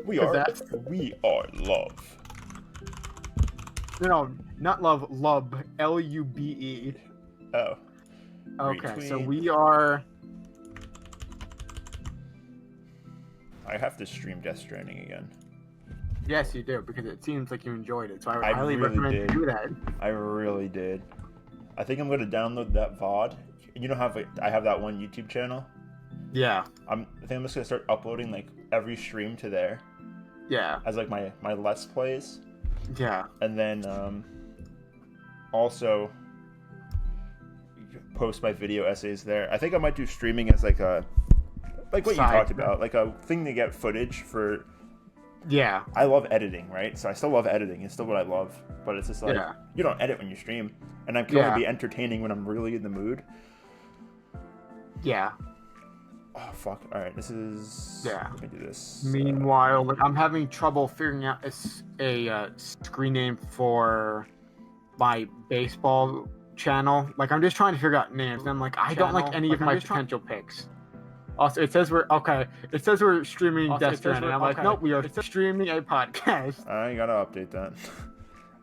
We are love. No, not love. Lub. Lube. Oh. Okay, so Retweet. we are. I have to stream Death Stranding again. Yes, you do, because it seems like you enjoyed it. So I would I highly really recommend did. you do that. I really did. I think I'm going to download that VOD. You know how I have that one YouTube channel? Yeah. I think I'm just going to start uploading like every stream to there. Yeah. As like my Let's Plays. Yeah. And then also post my video essays there. I think I might do streaming as like a what you talked about, like a thing to get footage for. Yeah. I love editing, right? So I still love editing. It's still what I love, but it's just like you don't edit when you stream, and I'm going to be entertaining when I'm really in the mood. Yeah. Oh fuck! All right, this is. Yeah. Let me do this. Meanwhile, like, I'm having trouble figuring out a screen name for my baseball channel. Like, I'm just trying to figure out names, and I'm like, I don't like any of my potential picks. Also, it says we're streaming Death Stranding. I'm like, nope, we are streaming a podcast. I gotta update that.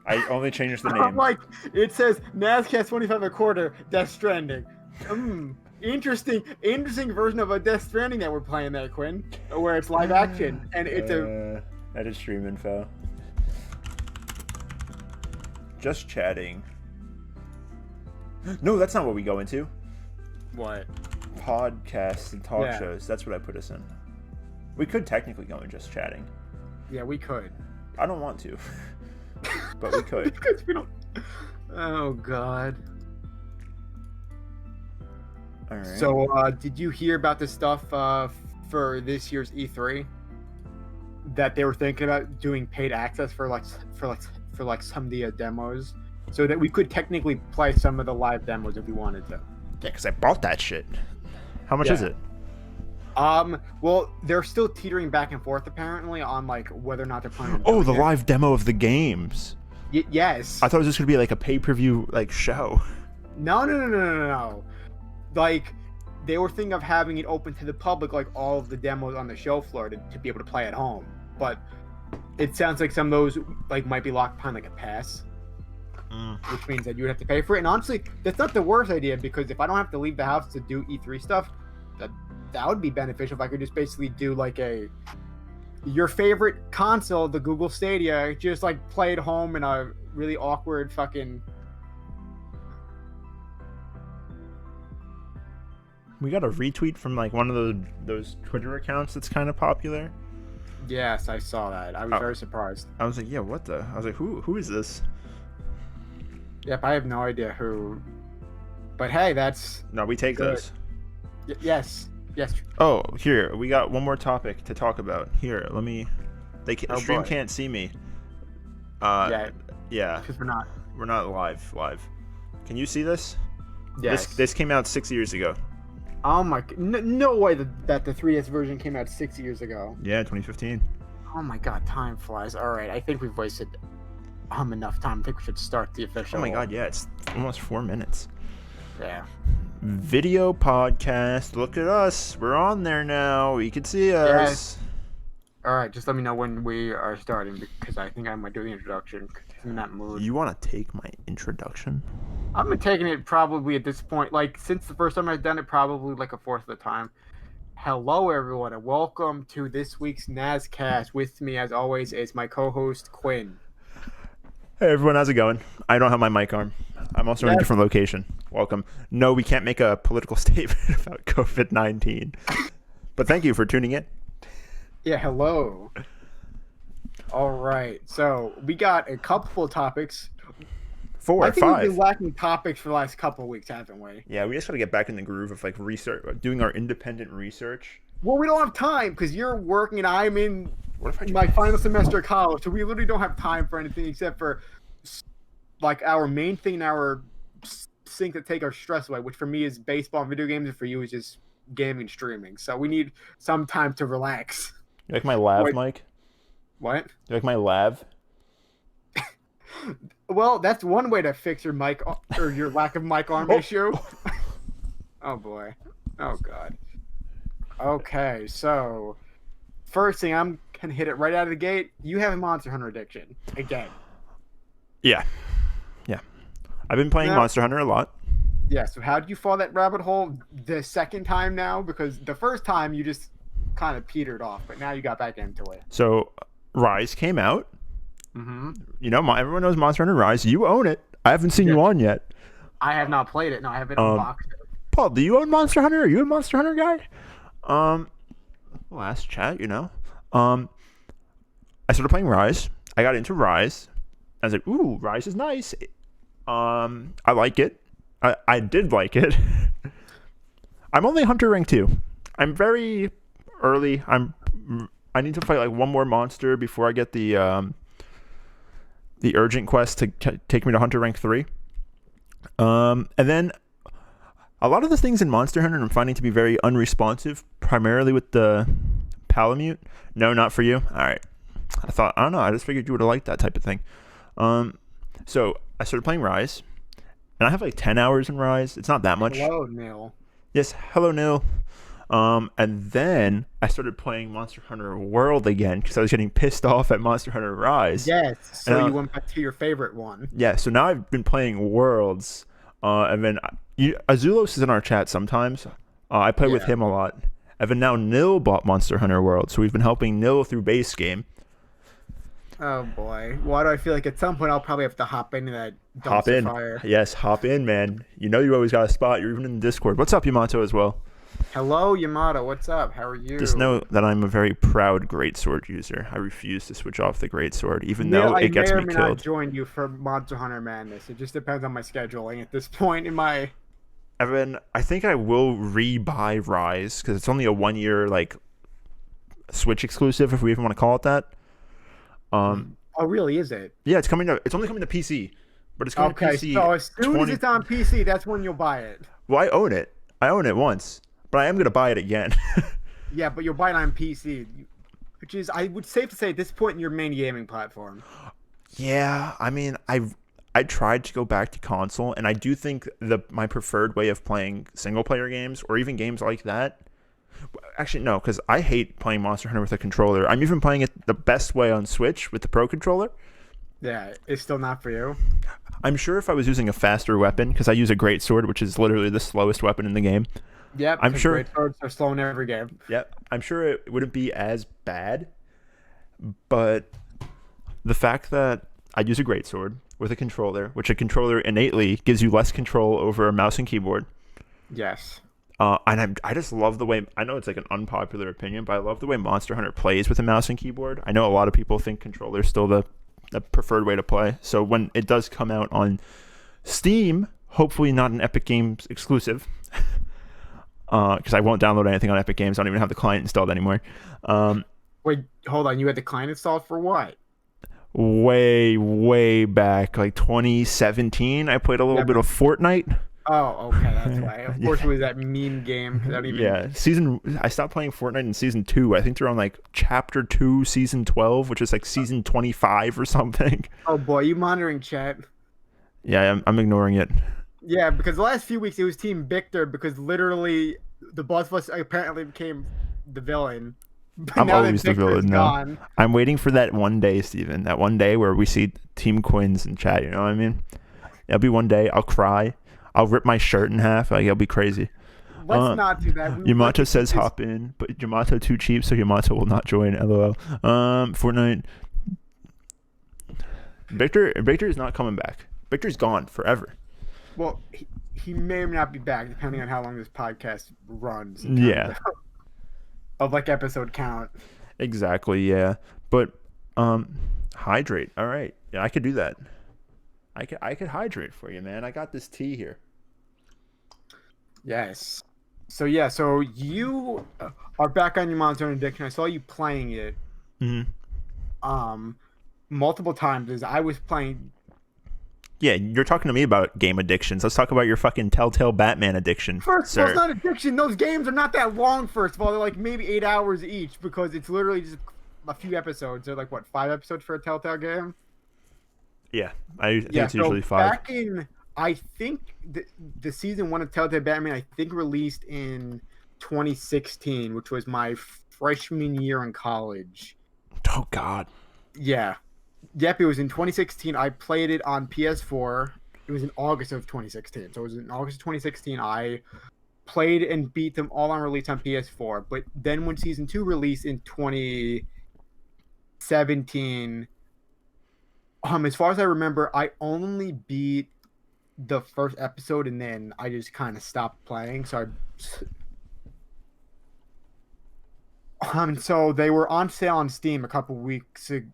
I only changed the name. I'm like, it says NazCast 25 a quarter, Death Stranding. Interesting version of a Death Stranding that we're playing there, Quinn, where it's live action and it's that is stream info. Just chatting. No, that's not what we go into. What? Podcasts and talk shows. That's what I put us in. We could technically go in just chatting. Yeah, we could. I don't want to, but we could. Because we don't. Oh God. All right. So, did you hear about the stuff for this year's E3? That they were thinking about doing paid access for some of the demos, so that we could technically play some of the live demos if we wanted to. Yeah, because I bought that shit. How much is it? Well, they're still teetering back and forth apparently on like whether or not they're planning. Oh, the live demo of the games. Yes. I thought it was just gonna be like a pay-per-view like show. No. Like, they were thinking of having it open to the public, like all of the demos on the show floor to be able to play at home. But it sounds like some of those like might be locked behind like a pass. Which means that you would have to pay for it. And honestly, that's not the worst idea, because if I don't have to leave the house to do E3 stuff, that would be beneficial if I could just basically do like your favorite console, the Google Stadia, just like play at home in a really awkward fucking. We got a retweet from like one of those Twitter accounts that's kind of popular. Yes, I saw that. I was very surprised. I was like, yeah, what the? I was like, who is this? Yep, I have no idea who. But hey, that's... No, we take good. those. Yes. Oh, here, we got one more topic to talk about. Here, let me... The stream can't see me. Yeah. Because We're not live. Can you see this? Yes. This came out 6 years ago. Oh my... No way that the 3DS version came out 6 years ago. Yeah, 2015. Oh my god, time flies. Alright, I think we've wasted enough time. I think we should start the official... Oh my god, yeah, it's almost 4 minutes. Yeah. Video podcast. Look at us. We're on there now. You can see us. Yes. Alright, just let me know when we are starting, because I think I might do the introduction, because I'm in that mood. You want to take my introduction? I've been taking it probably at this point, like, since the first time I've done it, probably like a fourth of the time. Hello, everyone, and welcome to this week's NazCast. With me, as always, is my co-host, Quinn. Hey, everyone, how's it going? I don't have my mic on. I'm also in a different location. Welcome. No, we can't make a political statement about COVID-19. But thank you for tuning in. Yeah, hello. All right, so we got a couple of topics. 4 or 5. I think we've been lacking topics for the last couple of weeks, haven't we? Yeah, we just got to get back in the groove of like research, doing our independent research. Well, we don't have time because you're working and I'm in my final semester of college, so we literally don't have time for anything except for like our main thing, our thing to take our stress away, which for me is baseball and video games, and for you is just gaming and streaming. So we need some time to relax. You like my lav mic? What? You like my lav? Well, that's one way to fix your mic or your lack of mic arm issue. Oh boy. Oh god. Okay, so first thing I'm can hit it right out of the gate, you have a Monster Hunter addiction again. Yeah. I've been playing Monster Hunter a lot. Yeah, so how did you fall that rabbit hole the second time now? Because the first time you just kind of petered off, but now you got back into it. So Rise came out. Mm-hmm. You know, everyone knows Monster Hunter Rise. You own it. I haven't seen you on yet. I have not played it. No, I haven't unboxed it. Paul, do you own Monster Hunter? Are you a Monster Hunter guy? Last chat, you know. I started playing Rise. I got into Rise. I was like, ooh, Rise is nice. I like it. I did like it. I'm only Hunter rank 2. I'm very early. I need to fight like one more monster before I get the urgent quest to take me to Hunter rank 3. And then a lot of the things in Monster Hunter I'm finding to be very unresponsive, primarily with the Palamute. No, not for you. All right. I don't know. I just figured you would have liked that type of thing. So I started playing Rise, and I have like 10 hours in Rise. It's not that much. Hello, Neil. Yes, hello, Neil. And then I started playing Monster Hunter World again because I was getting pissed off at Monster Hunter Rise. Yes, so you went back to your favorite one. Yeah, so now I've been playing Worlds, and then Azulos is in our chat sometimes. I play with him a lot. And then now Nil bought Monster Hunter World, so we've been helping Nil through base game. Oh boy, why do I feel like at some point I'll probably have to hop into that dumpster Hop in. fire? Yes, hop in, man. You know you always got a spot. You're even in the Discord. What's up, Yamato, as well? Hello, Yamato. What's up? How are you? Just know that I'm a very proud greatsword user. I refuse to switch off the greatsword, even though it gets me killed. I may or may not join you for Monster Hunter Madness. It just depends on my scheduling at this point in my... Evan, I think I will re-buy Rise, because it's only a 1-year, like, Switch exclusive, if we even want to call it that. Oh, really? Is it? Yeah, it's only coming to PC, but it's coming to PC. So as soon as it's on PC, that's when you'll buy it. Well, I own it. I own it once, but I am gonna buy it again. Yeah, but you'll buy it on PC, which is, I would safe to say, at this point, your main gaming platform. Yeah, I mean, I tried to go back to console, and I do think my preferred way of playing single player games or even games like that. Actually, no, because I hate playing Monster Hunter with a controller. I'm even playing it the best way on Switch with the Pro Controller. Yeah, it's still not for you. I'm sure if I was using a faster weapon, because I use a greatsword, which is literally the slowest weapon in the game. Yep, I'm sure greatswords are slow in every game. Yep, I'm sure it wouldn't be as bad, but the fact that I use a greatsword with a controller, which a controller innately gives you less control over a mouse and keyboard. Yes. And I just love the way, I know it's like an unpopular opinion, but I love the way Monster Hunter plays with a mouse and keyboard. I know a lot of people think controller is still the preferred way to play. So when it does come out on Steam, hopefully not an Epic Games exclusive, because I won't download anything on Epic Games. I don't even have the client installed anymore. Wait, hold on. You had the client installed for what? Way back, like 2017, I played a little bit of Fortnite. Oh, okay, that's why. Of course, it was that meme game. I stopped playing Fortnite in season 2. I think they're on like chapter 2, season 12, which is like season 25 or something. Oh boy, you monitoring chat? Yeah, I'm ignoring it. Yeah, because the last few weeks it was Team Victor, because literally the boss of us apparently became the villain. But I'm always the villain now. I'm waiting for that one day, Steven. That one day where we see Team Quins in chat. You know what I mean? It'll be one day. I'll cry. I'll rip my shirt in half. Like, it'll be crazy. Let's not do that. Yamato says hop in, but Yamato too cheap, so Yamato will not join. LOL. Fortnite. Victor is not coming back. Victor's gone forever. Well, he may or may not be back, depending on how long this podcast runs. Yeah. Of like episode count. Exactly, yeah. But hydrate. All right. Yeah, I could do that. I could hydrate for you, man. I got this tea here. Yes. So you are back on your Monster Hunter addiction. I saw you playing it. Mm-hmm. Multiple times as I was playing. Yeah, you're talking to me about game addictions. Let's talk about your fucking Telltale Batman addiction. First of all, it's not addiction. Those games are not that long, first of all. They're like maybe 8 hours each, because it's literally just a few episodes. They're like, what, 5 episodes for a Telltale game? Yeah, I think it's usually 5. Back in, I think, the season 1 of Telltale Batman, I think released in 2016, which was my freshman year in college. Oh God. Yeah. Yep, it was in 2016. I played it on PS4. It was in August of 2016. So it was in August of 2016. I played and beat them all on release on PS4. But then when Season 2 released in 2017, as far as I remember, I only beat the first episode and then I just kind of stopped playing. So they were on sale on Steam a couple weeks ago.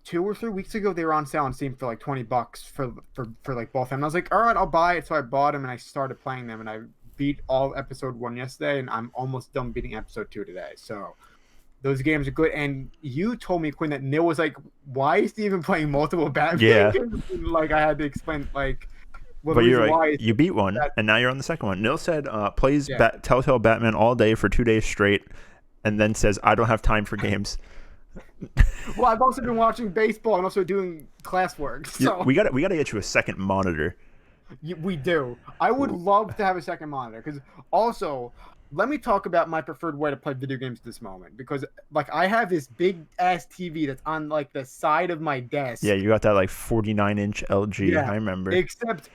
2 or 3 weeks ago, they were on sale on Steam for like $20 for like both of them. And I was like, all right, I'll buy it. So I bought them and I started playing them and I beat all episode 1 yesterday and I'm almost done beating episode 2 today. So those games are good. And you told me, Quinn, that Neil was like, why is he even playing multiple Batman games? And, like, I had to explain, like, well, but you're like, you beat one, and now you're on the second one. Neil said plays Telltale Batman all day for 2 days straight, and then says, I don't have time for games. Well, I've also been watching baseball and also doing classwork. So we got to get you a second monitor. We do. I would love to have a second monitor because also, let me talk about my preferred way to play video games at this moment because like I have this big ass TV that's on like the side of my desk. Yeah, you got that like 49-inch LG. Yeah, I remember. Except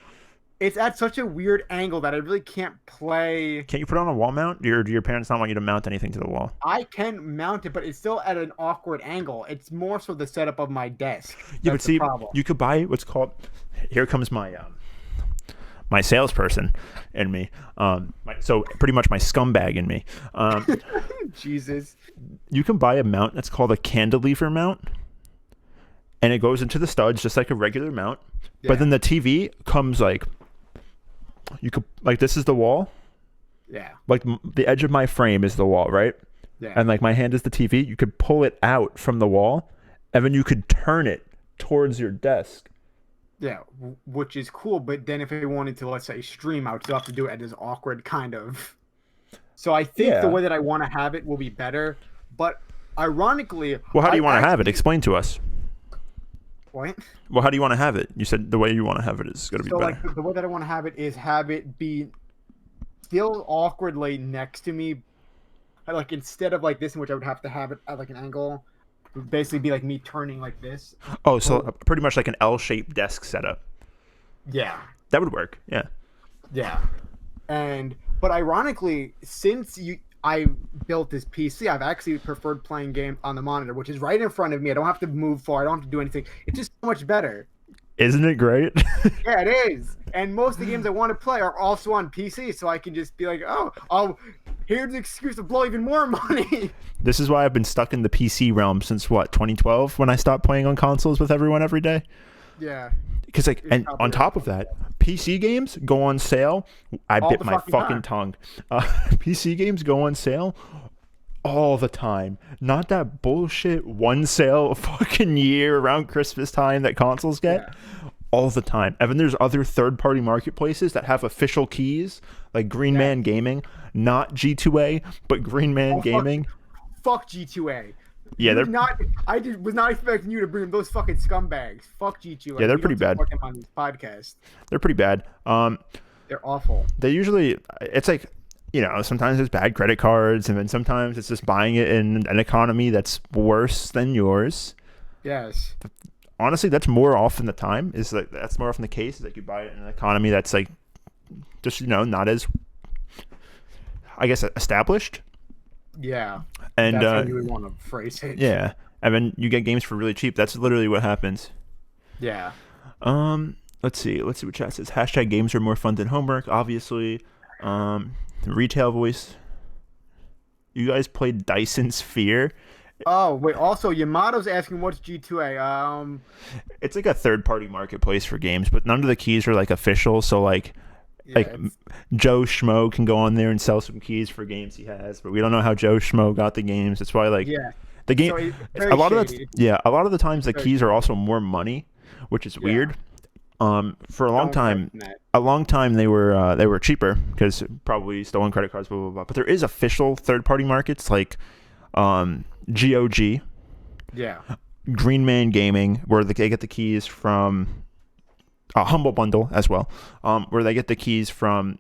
it's at such a weird angle that I really can't play. Can't you put it on a wall mount? Do your parents not want you to mount anything to the wall? I can mount it, but it's still at an awkward angle. It's more so the setup of my desk. Yeah, but see, you could buy what's called. Here comes my my salesperson in me. So pretty much my scumbag in me. Jesus. You can buy a mount that's called a cantilever mount, and it goes into the studs just like a regular mount. Yeah. But then the TV comes like. You could like this is the wall. Yeah. Like the edge of my frame is the wall, right? Yeah. And like my hand is the TV. You could pull it out from the wall, and then you could turn it towards your desk. Yeah, which is cool. But then if I wanted to, let's say, stream, I would still have to do it at this awkward kind of. So I think the way that I want to have it will be better. But ironically, well, how do you want to have it? Explain to us. What? Well, how do you want to have it? You said the way you want to have it is going to be better. So, like, the way that I want to have it be still awkwardly next to me. Like, instead of like this, in which I would have to have it at like an angle, it would basically be like me turning like this. Oh, so pretty much like an L-shaped desk setup. Yeah. That would work. Yeah. Yeah. But ironically, since I built this PC, I've actually preferred playing games on the monitor, which is right in front of me. I don't have to move far. I don't have to do anything. It's just so much better. Isn't it great? Yeah, it is. And most of the games I want to play are also on PC, so I can just be like, oh, here's an excuse to blow even more money. This is why I've been stuck in the PC realm since, 2012, when I stopped playing on consoles with everyone every day? Yeah. Because, like, and on top of that, PC games go on sale. I bit my fucking tongue. PC games go on sale all the time. Not that bullshit one sale a fucking year around Christmas time that consoles get. Yeah. All the time. And then there's other third-party marketplaces that have official keys, like Green Man Gaming. Not G2A, but Green Man Gaming. Fuck G2A. Yeah, they're not. I was not expecting you to bring those fucking scumbags. Fuck G2A. Yeah, they're pretty bad. Them on this podcast. They're pretty bad. They're awful. They usually, it's like, sometimes it's bad credit cards, and then sometimes it's just buying it in an economy that's worse than yours. Yes. Honestly, that's more often the time. That's more often the case. Is like you buy it in an economy that's like, just not as, I guess, established. Yeah. And that's how you would want to phrase it. Yeah. And then you get games for really cheap. That's literally what happens. Yeah. Let's see what chat says. Hashtag games are more fun than homework, obviously. Retail voice. You guys played Dyson Sphere? Oh, wait. Also, Yamato's asking what's G2A. It's like a third-party marketplace for games, but none of the keys are like official. So like Joe Schmo can go on there and sell some keys for games he has, but we don't know how Joe Schmo got the games. That's why the game. So a lot of the times the keys are also more money, which is weird. For a long time they were cheaper because probably stolen credit cards, blah blah blah. But there is official third-party markets like GOG, Green Man Gaming, where they get the keys from. Humble Bundle as well, where they get the keys from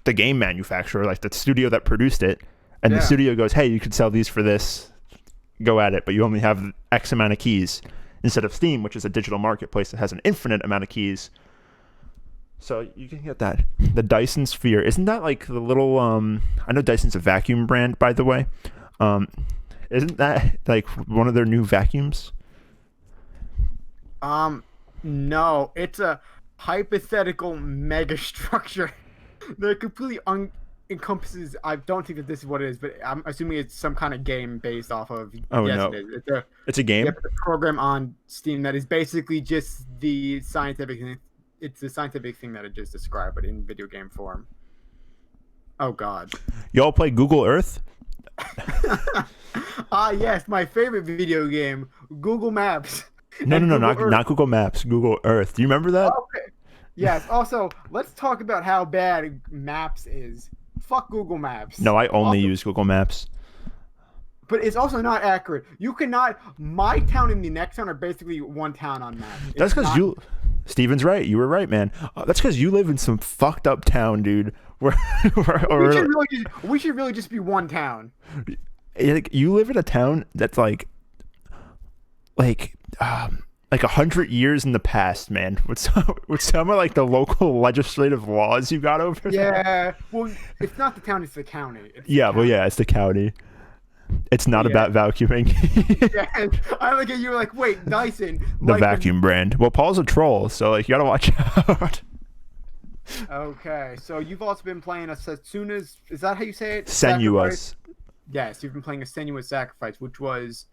the game manufacturer, like the studio that produced it, and the studio goes, "Hey, you could sell these for this. go at it, but you only have X amount of keys instead of Steam, which is a digital marketplace that has an infinite amount of keys. So you can get that. The Dyson Sphere, isn't that like the little? I know Dyson's a vacuum brand, by the way. Isn't that like one of their new vacuums? No, it's a hypothetical mega structure that completely encompasses. I don't think that this is what it is, but I'm assuming it's some kind of game based off of. Oh Yes, no, it is. it's a game. Yep, it's a program on Steam that is basically just the scientific thing. It's the scientific thing that I just described, but in video game form. Oh God. Y'all play Google Earth? Yes, my favorite video game, Google Maps. No, And Google Earth. not Google Maps. Google Earth. Do you remember that? Okay. Yes. Also, let's talk about how bad Maps is. Fuck Google Maps. No, I only Also- use Google Maps. But it's also not accurate. You cannot. My town and the next town are basically one town on Maps. That's because you. Steven's right. You were right, man. That's because you live in some fucked up town, dude. Where, We should really just be one town. you live in a town that's like 100 years in the past, man. With some of like the local legislative laws you got over there. Yeah. Well, it's not the town; it's the county. It's the Yeah, well, county. yeah, it's the county. It's not Yeah. about vacuuming. Yeah. I look at you like, wait, Dyson. The like vacuum brand. Well, Paul's a troll, so like you gotta watch out. Okay, so you've also been playing a Setsuna's. Is that how you say it? Senuous. Sacrifice? Yes, you've been playing a Senuous Sacrifice, which was,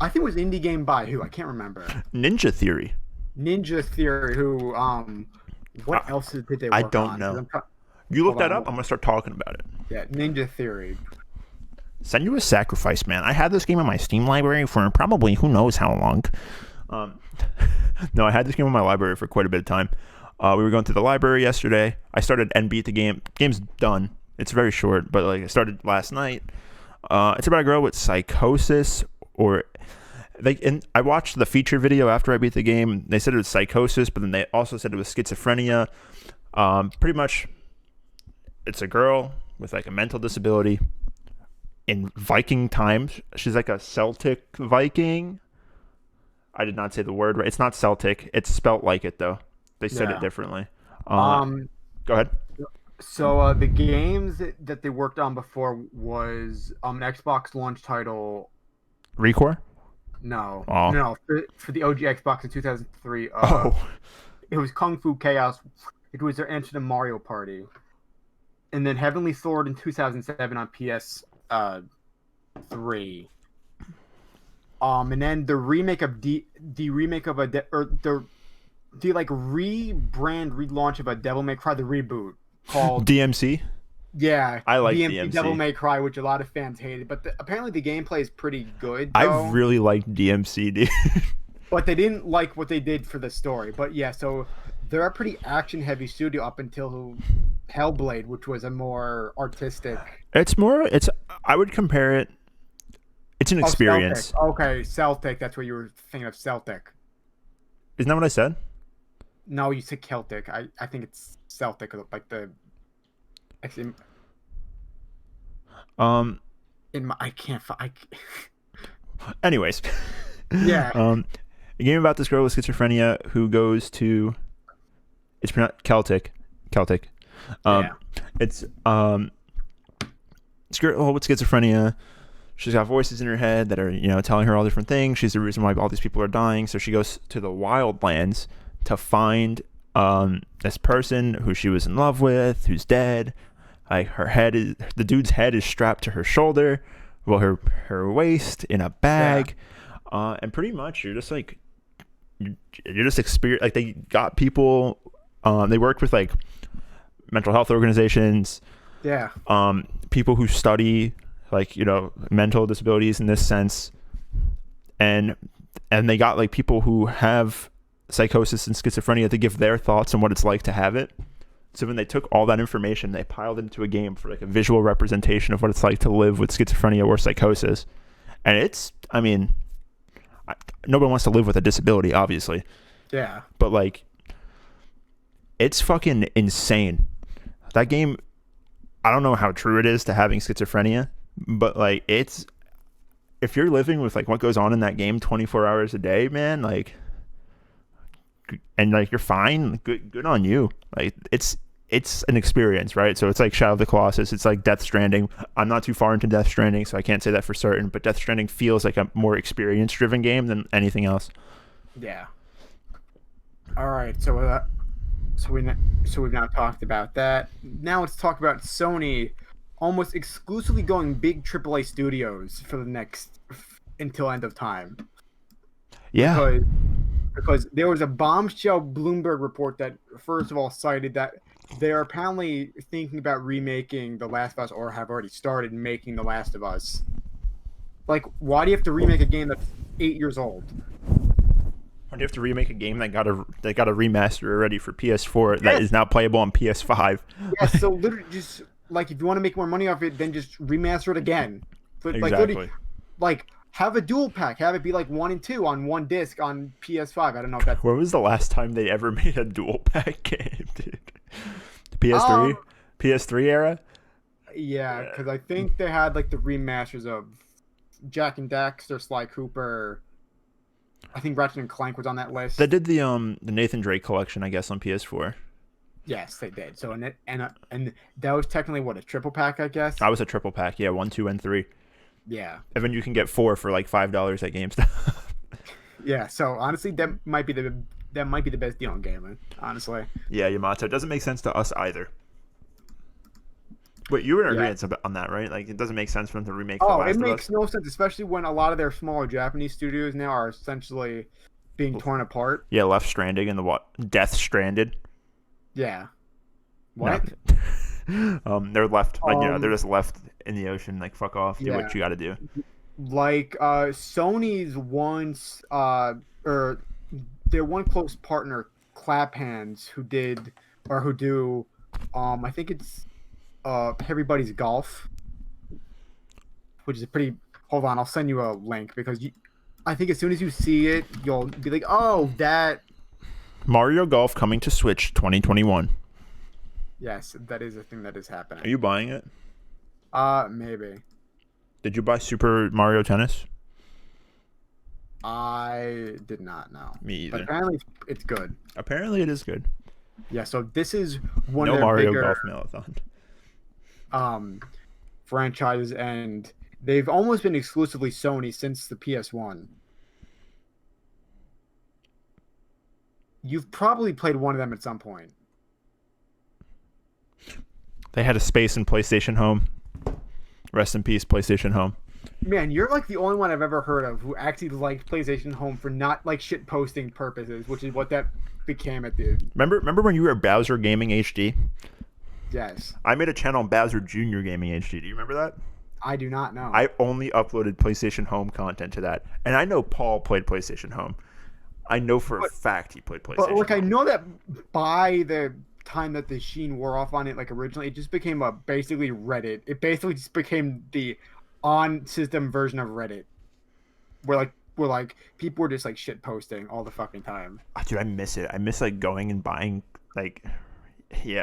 I think, it was indie game by who? I can't remember. Ninja Theory. Ninja Theory. Who? What else did they work I on? don't 'Cause know. I'm try- You look Hold that on. up. I'm gonna start talking about it. Yeah, Ninja Theory. Senuous Sacrifice, man. I had this game in my Steam library for probably who knows how long. No, I had this game in my library for quite a bit of time. We were going through the library yesterday. I started and beat the game. Game's done. It's very short, but like I started last night. It's about a girl with psychosis, or and I watched the feature video after I beat the game. They said it was psychosis, but then they also said it was schizophrenia. Pretty much, it's a girl with like a mental disability. In Viking times, she's like a Celtic Viking. I did not say the word right. It's not Celtic. It's spelt like it though. They said Yeah. it differently. Go ahead. So the games that they worked on before was an Xbox launch title. Recore? No, Oh. no, for the OG Xbox in 2003. Oh. It was Kung Fu Chaos. It was their answer to Mario Party. And then Heavenly Sword in 2007 on PS3. And then the remake of the relaunch of a Devil May Cry, the reboot called DMC? yeah, I like DMC DMC. Devil May Cry, which a lot of fans hated, but apparently the gameplay is pretty good. I Though. really liked DMC, dude. But they didn't like what they did for the story. But yeah, so they're a pretty action-heavy studio up until Hellblade, which was a more artistic. I would compare it. It's an experience. Celtic. Okay, Celtic. That's what you were thinking of, Celtic. Isn't that what I said? No, you said Celtic. I think it's Celtic, like the. I can't. Anyways. Yeah. A game about this girl with schizophrenia who goes to. It's pronounced Celtic. Yeah. It's this girl with schizophrenia. She's got voices in her head that are, telling her all different things. She's the reason why all these people are dying. So she goes to the wildlands to find this person who she was in love with, who's dead. Like the dude's head is strapped to her shoulder, well, her waist in a bag, and pretty much you're just like you're just experience. Like they got people. They worked with like mental health organizations. Yeah. People who study like mental disabilities in this sense, and they got like people who have psychosis and schizophrenia to give their thoughts on what it's like to have it. So when they took all that information, they piled it into a game for like a visual representation of what it's like to live with schizophrenia or psychosis. And nobody wants to live with a disability, obviously, Yeah. but like it's fucking insane. That game, I don't know how true it is to having schizophrenia, but like it's if you're living with like what goes on in that game 24 hours a day, man, like, and like you're fine, good on you. Like it's an experience, right? So it's like Shadow of the Colossus, it's like Death Stranding. I'm not too far into Death Stranding, so I can't say that for certain, but Death Stranding feels like a more experience driven game than anything else. Yeah. All right, so we've now talked about that. Now let's talk about Sony almost exclusively going big AAA studios for the next until end of time. Yeah. Because there was a bombshell Bloomberg report that first of all cited that they're apparently thinking about remaking The Last of Us or have already started making The Last of Us. Like, why do you have to remake a game that's 8 years old? Or do you have to remake a game that got a remaster already for PS4 that is now playable on PS5? Yeah, so literally just like if you want to make more money off it, then just remaster it again. But Exactly. Like have a dual pack, have it be like 1 and 2 on one disc on PS5. I don't know if that's When was the last time they ever made a dual pack game, dude? PS3? PS3 era? Yeah, because I think they had like the remasters of Jack and Daxter, Sly Cooper. I think Ratchet and Clank was on that list. They did the Nathan Drake collection, I guess, on PS4. Yes, they did. So and that was technically what, a triple pack, I guess. That was a triple pack, yeah, 1, 2, and 3. Yeah. And then you can get 4 for like $5 at GameStop. Yeah. So honestly, that might be the best deal in gaming. Honestly. Yeah, Yamato. It doesn't make sense to us either. But you were in agreement on that, right? Like, it doesn't make sense for them to remake The Last of Us. It makes no sense, especially when a lot of their smaller Japanese studios now are essentially being torn apart. Yeah, Left Stranding and Death Stranded. Yeah. What? No. They're left, like, they're just left in the ocean, like, fuck off, do what you got to do. Like, Sony's once, or their one close partner, Clap Hands, who do, I think it's, Everybody's Golf, which is a pretty. Hold on, I'll send you a link because I think as soon as you see it, you'll be like, "Oh, that." Mario Golf coming to Switch 2021. Yes, that is a thing that is happening. Are you buying it? Maybe. Did you buy Super Mario Tennis? I did not know. Me either. But apparently, it's good. Apparently, it is good. Yeah. So this is one no of their Mario bigger, Golf Marathon. Franchises, and they've almost been exclusively Sony since the PS1. You've probably played one of them at some point. They had a space in PlayStation Home. Rest in peace, PlayStation Home. Man, you're like the only one I've ever heard of who actually liked PlayStation Home for not like shit posting purposes, which is what that became at the. Remember when you were Bowser Gaming HD? Yes. I made a channel on Bowser Jr. Gaming HD. Do you remember that? I do not know. I only uploaded PlayStation Home content to that. And I know Paul played PlayStation Home. I know for a fact he played PlayStation But like Home. I know that by the time that the sheen wore off on it, like originally, it just became basically Reddit. It basically just became the on-system version of Reddit. Where people were just like shit posting all the fucking time. Oh, dude, I miss it. I miss like going and buying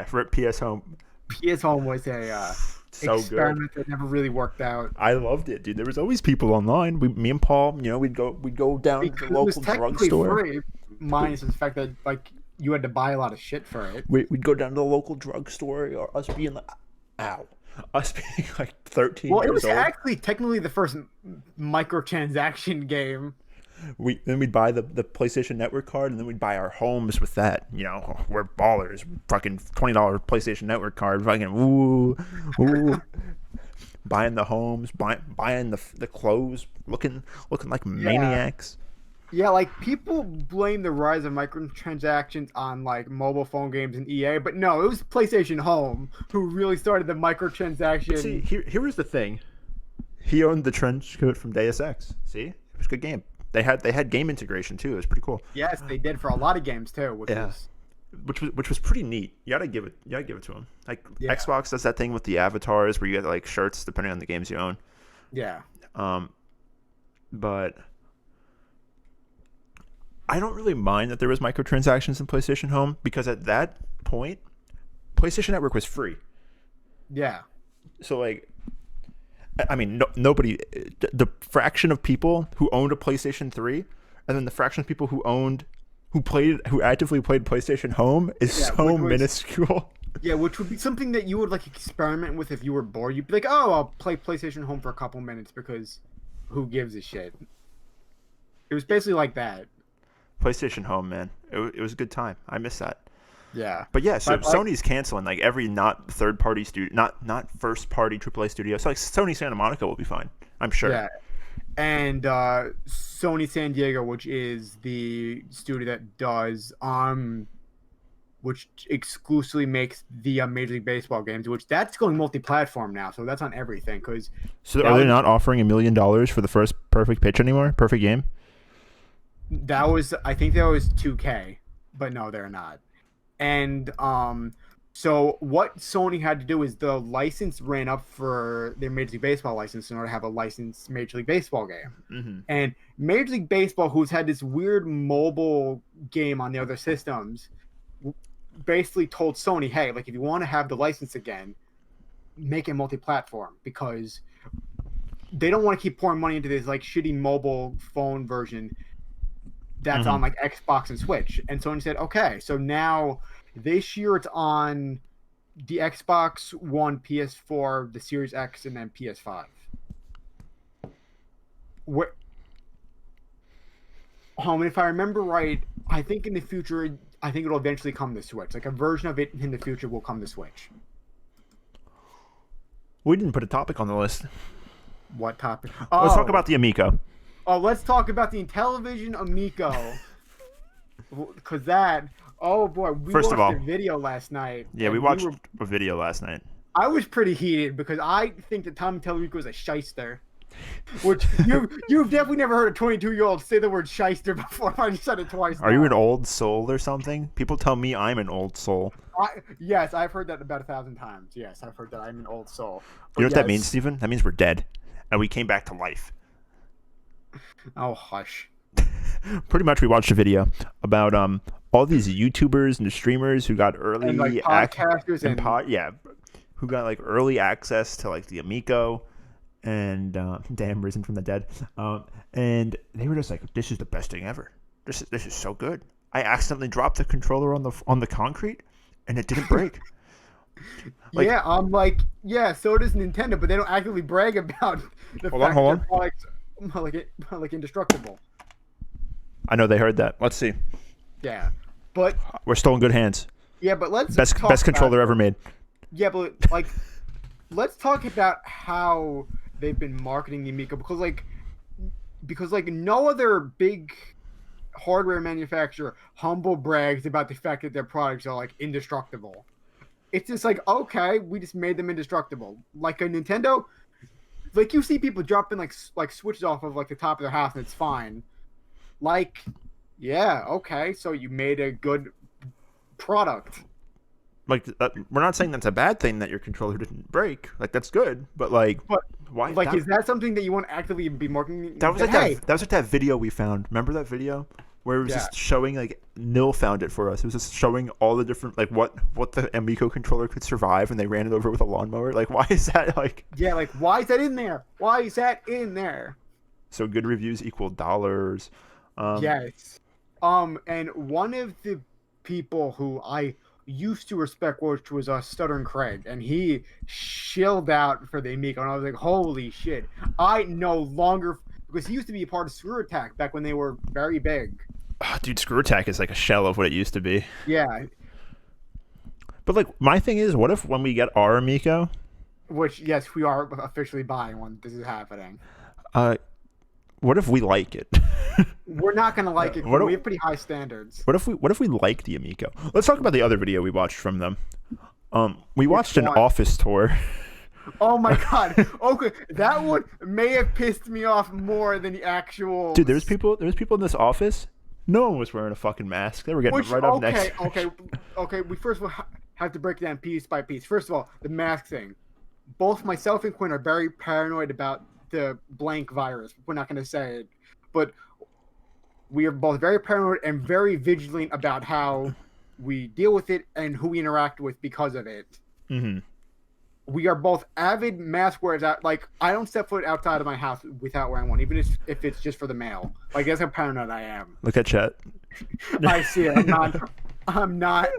for PS Home. PS Home was a so experiment good. that never really worked out. I loved it, dude. There was always people online. Me and Paul, we'd go down to the local drugstore. Free, minus the fact that like you had to buy a lot of shit for it. We'd go down to the local drugstore, or us being like, us being like 13 Well, it years was old. actually technically the first microtransaction game. Then we'd buy the PlayStation Network card, and then we'd buy our homes with that. We're ballers. Fucking $20 PlayStation Network card. Fucking ooh. Buying the homes, buying the clothes, looking like maniacs. Yeah, like people blame the rise of microtransactions on like mobile phone games and EA, but no, it was PlayStation Home who really started the microtransaction. But see, here was the thing. He owned the trench coat from Deus Ex. See, it was a good game. They had game integration too. It was pretty cool. Yes, they did for a lot of games too, which was pretty neat. You gotta give it to them. Like Xbox does that thing with the avatars where you get like shirts depending on the games you own. Yeah. But I don't really mind that there was microtransactions in PlayStation Home because at that point, PlayStation Network was free. Yeah. So like, I mean, nobody. The fraction of people who owned a PlayStation 3, and then the fraction of people who actively played PlayStation Home is Yeah, so minuscule. yeah, which would be something that you would like experiment with if you were bored. You'd be like, "Oh, I'll play PlayStation Home for a couple minutes because who gives a shit?" It was basically like that. PlayStation Home, man, it was a good time. I miss that. Yeah, But yeah, so but like, Sony's canceling like every not third party studio, not first party AAA studio. So like Sony Santa Monica will be fine, I'm sure. yeah, and Sony San Diego, which is the studio that does which exclusively makes the Major League Baseball games, which that's going multi-platform now, so that's on everything. Because So are they not offering $1 million for the first perfect pitch anymore? Perfect game? I think that was 2K, but no, they're not. And so what Sony had to do is the license ran up for their Major League Baseball license in order to have a licensed Major League Baseball game. Mm-hmm. And Major League Baseball, who's had this weird mobile game on the other systems, basically told Sony, hey, like if you want to have the license again, make it multi-platform, because they don't want to keep pouring money into this like shitty mobile phone version that's on like Xbox and Switch. And Sony said, okay, so now this year it's on the Xbox One, PS4, the Series X, and then PS5. What? If I remember right, I think in the future, I think it'll eventually come to Switch. Like a version of it in the future will come to Switch. We didn't put a topic on the list. What topic? Let's talk about the Amico. Oh, let's talk about the Intellivision Amico. Because that, oh boy, we First watched of all, a video last night. Yeah, we watched a video last night. I was pretty heated because I think that Tommy Tellerico is a shyster. Which you've definitely never heard a 22-year-old say the word shyster before. I just said it twice. Are you an old soul or something? People tell me I'm an old soul. Yes, I've heard that about 1,000 times. Yes, I've heard that I'm an old soul. You know what that means, Stephen? That means we're dead, and we came back to life. Oh, hush. Pretty much, we watched a video about all these YouTubers and streamers who got early and like podcasters who got like early access to like the Amico and damn, Risen from the Dead, and they were just like, this is the best thing ever. This is so good. I accidentally dropped the controller on the concrete, and it didn't break. Like, yeah, I'm like, yeah, so does Nintendo, but they don't actively brag about the fact that their products are like indestructible. I know they heard that. Let's see. Yeah, but we're still in good hands. Yeah, but let's best controller ever made. Yeah, but like, let's talk about how they've been marketing the Amico, because no other big hardware manufacturer humble brags about the fact that their products are like indestructible. It's just like, okay, we just made them indestructible. Like a Nintendo, like you see people dropping like switches off of like the top of their house and it's fine. Like, yeah, okay, so you made a good product. Like, we're not saying that's a bad thing that your controller didn't break. Like, that's good, but why? Like, is that something that you want to actively be marketing? That was like that video we found. Remember that video where it was just showing, like, Nil found it for us. It was just showing all the different, like, what the Amico controller could survive, and they ran it over with a lawnmower. Like, why is that like? Yeah, like, why is that in there? Why is that in there? So good reviews equal dollars. Yes. And one of the people who I used to respect, which was Stuttering Craig, and he shilled out for the Amico, and I was like, holy shit. I no longer, because he used to be a part of Screw Attack back when they were very big. Oh, dude, Screw Attack is like a shell of what it used to be. Yeah. But like, my thing is, what if when we get our Amico, which, yes, we are officially buying when this is happening, what if we like it? We're not gonna like it. We have pretty high standards. What if we like the Amico? Let's talk about the other video we watched from them. We watched an office tour. Oh my god! Okay, that one may have pissed me off more than the actual. Dude, there's people in this office. No one was wearing a fucking mask. They were getting right up next. Okay. We first of all have to break it down piece by piece. First of all, the mask thing. Both myself and Quinn are very paranoid about the blank virus. We're not going to say it, but we are both very paranoid and very vigilant about how we deal with it and who we interact with because of it. Mm-hmm. we are both avid mask wearers. Like, I don't step foot outside of my house without wearing one, even if it's just for the mail. Like, that's how paranoid I am. Look at chat. I see it. I'm not.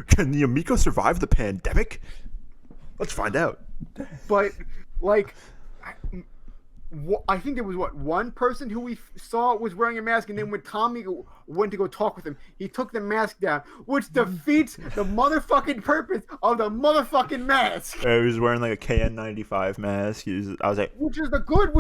Can the Amico survive the pandemic? Let's find out. But, like, I think there was one person who we saw was wearing a mask, and then when Tommy went to go talk with him, he took the mask down, which defeats the motherfucking purpose of the motherfucking mask. He was wearing like a KN95 mask. I was like, which is the good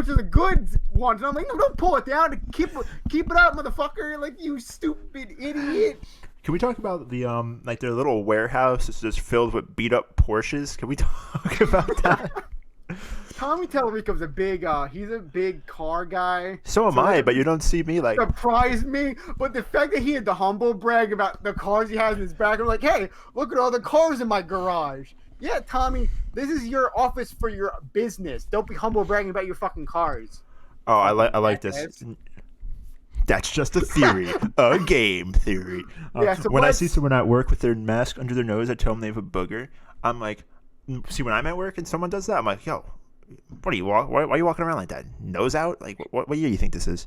one. And I'm like, no, don't pull it down. Keep it up, motherfucker. Like, you stupid idiot. Can we talk about the like their little warehouse is just filled with beat up Porsches? Can we talk about that? Tommy Tallarico's he's a big car guy. So am I, but you don't see me like surprised me. But the fact that he had the humble brag about the cars he has in his back, I'm like, hey, look at all the cars in my garage. Yeah, Tommy, this is your office for your business. Don't be humble bragging about your fucking cars. Oh, I like this. That's just a theory, a game theory. Yeah, so when I see someone at work with their mask under their nose, I tell them they have a booger. I'm like, see, when I'm at work and someone does that, I'm like, yo, what are you why are you walking around like that? Nose out? Like, what year do you think this is?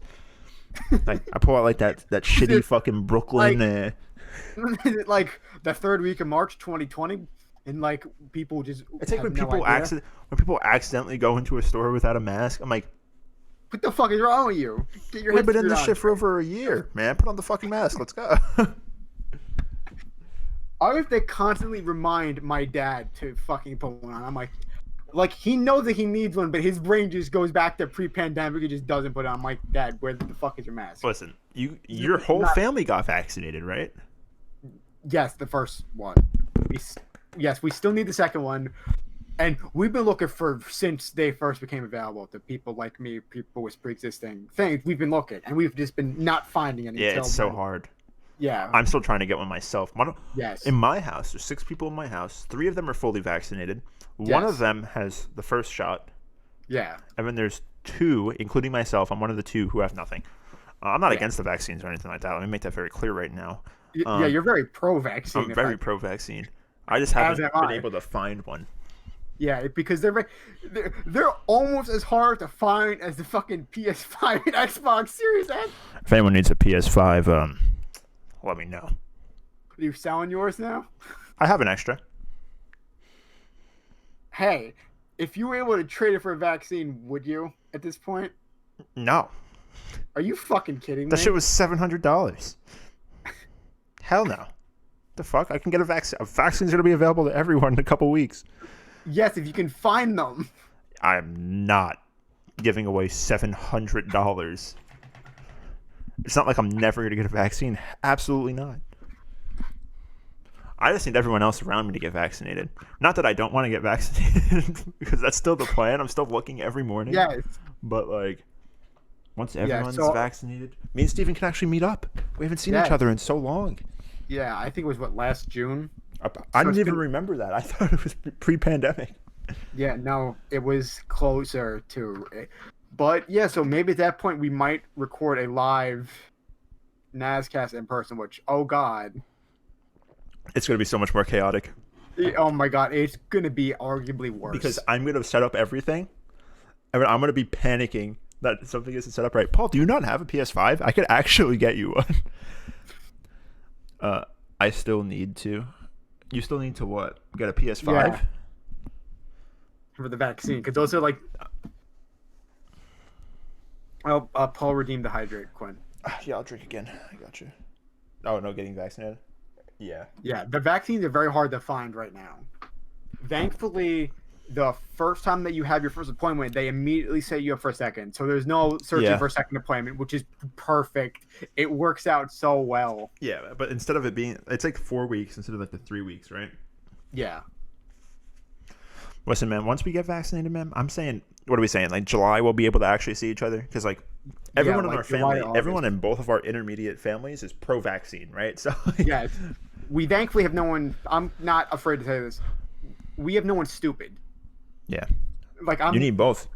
Like, I pull out like that shitty fucking Brooklyn. Like the third week of March 2020, and like people just. It's like when people accidentally go into a store without a mask. I'm like, what the fuck is wrong with you? Get your we've been in this shit for over a year, man. Put on the fucking mask. Let's go. I have to constantly remind my dad to fucking put one on. I'm like he knows that he needs one, but his brain just goes back to pre-pandemic. He just doesn't put it on. I'm like, Dad, where the fuck is your mask? Listen, your whole family got vaccinated, right? Yes, the first one. We still need the second one. And we've been looking since they first became available to people like me, people with pre-existing things. We've been looking, and we've just been not finding any. Yeah, it's so hard. Yeah. I'm still trying to get one myself. Yes. In my house, there's 6 people in my house. 3 of them are fully vaccinated. One of them has the first shot. Yeah. And then there's 2, including myself. I'm one of the 2 who have nothing. I'm not against the vaccines or anything like that. Let me make that very clear right now. Yeah, you're very pro-vaccine. I'm very pro-vaccine. I just haven't been able to find one. Yeah, because they're almost as hard to find as the fucking PS5 and Xbox Series X. If anyone needs a PS5, let me know. Are you selling yours now? I have an extra. Hey, if you were able to trade it for a vaccine, would you at this point? No. Are you fucking kidding me? That shit was $700. Hell no. The fuck? I can get a vaccine. A vaccine's going to be available to everyone in a couple weeks. Yes, if you can find them. I'm not giving away $700. It's not like I'm never going to get a vaccine. Absolutely not. I just need everyone else around me to get vaccinated. Not that I don't want to get vaccinated, because that's still the plan. I'm still looking every morning. Yes. But, like, once everyone's vaccinated, me and Steven can actually meet up. We haven't seen each other in so long. Yeah, I think it was, last June? I didn't even remember that. I thought it was pre-pandemic. Yeah, no, it was closer to it. But, yeah, so maybe at that point we might record a live NazCast in person, which, oh, God. It's going to be so much more chaotic. Oh, my God. It's going to be arguably worse. Because I'm going to set up everything. I mean, I'm going to be panicking that something isn't set up right. Paul, do you not have a PS5? I could actually get you one. I still need to. You still need to what? Get a PS5? Yeah. For the vaccine. Because those are like... Well, Paul redeemed the hydrate, Quinn. Yeah, I'll drink again. I got you. Oh, no, getting vaccinated? Yeah. Yeah, the vaccines are very hard to find right now. Thankfully, the first time that you have your first appointment, they immediately set you up for a second. So there's no searching for a second appointment, which is perfect. It works out so well. Yeah, but instead of it being... It's like 4 weeks instead of like the 3 weeks, right? Yeah. Listen, man, once we get vaccinated, man, I'm saying... What are we saying? Like July we'll be able to actually see each other? Because like everyone in our family, everyone in both of our intermediate families is pro-vaccine, right? So yeah, we thankfully have no one. I'm not afraid to say this. We have no one stupid. Yeah, like you need both.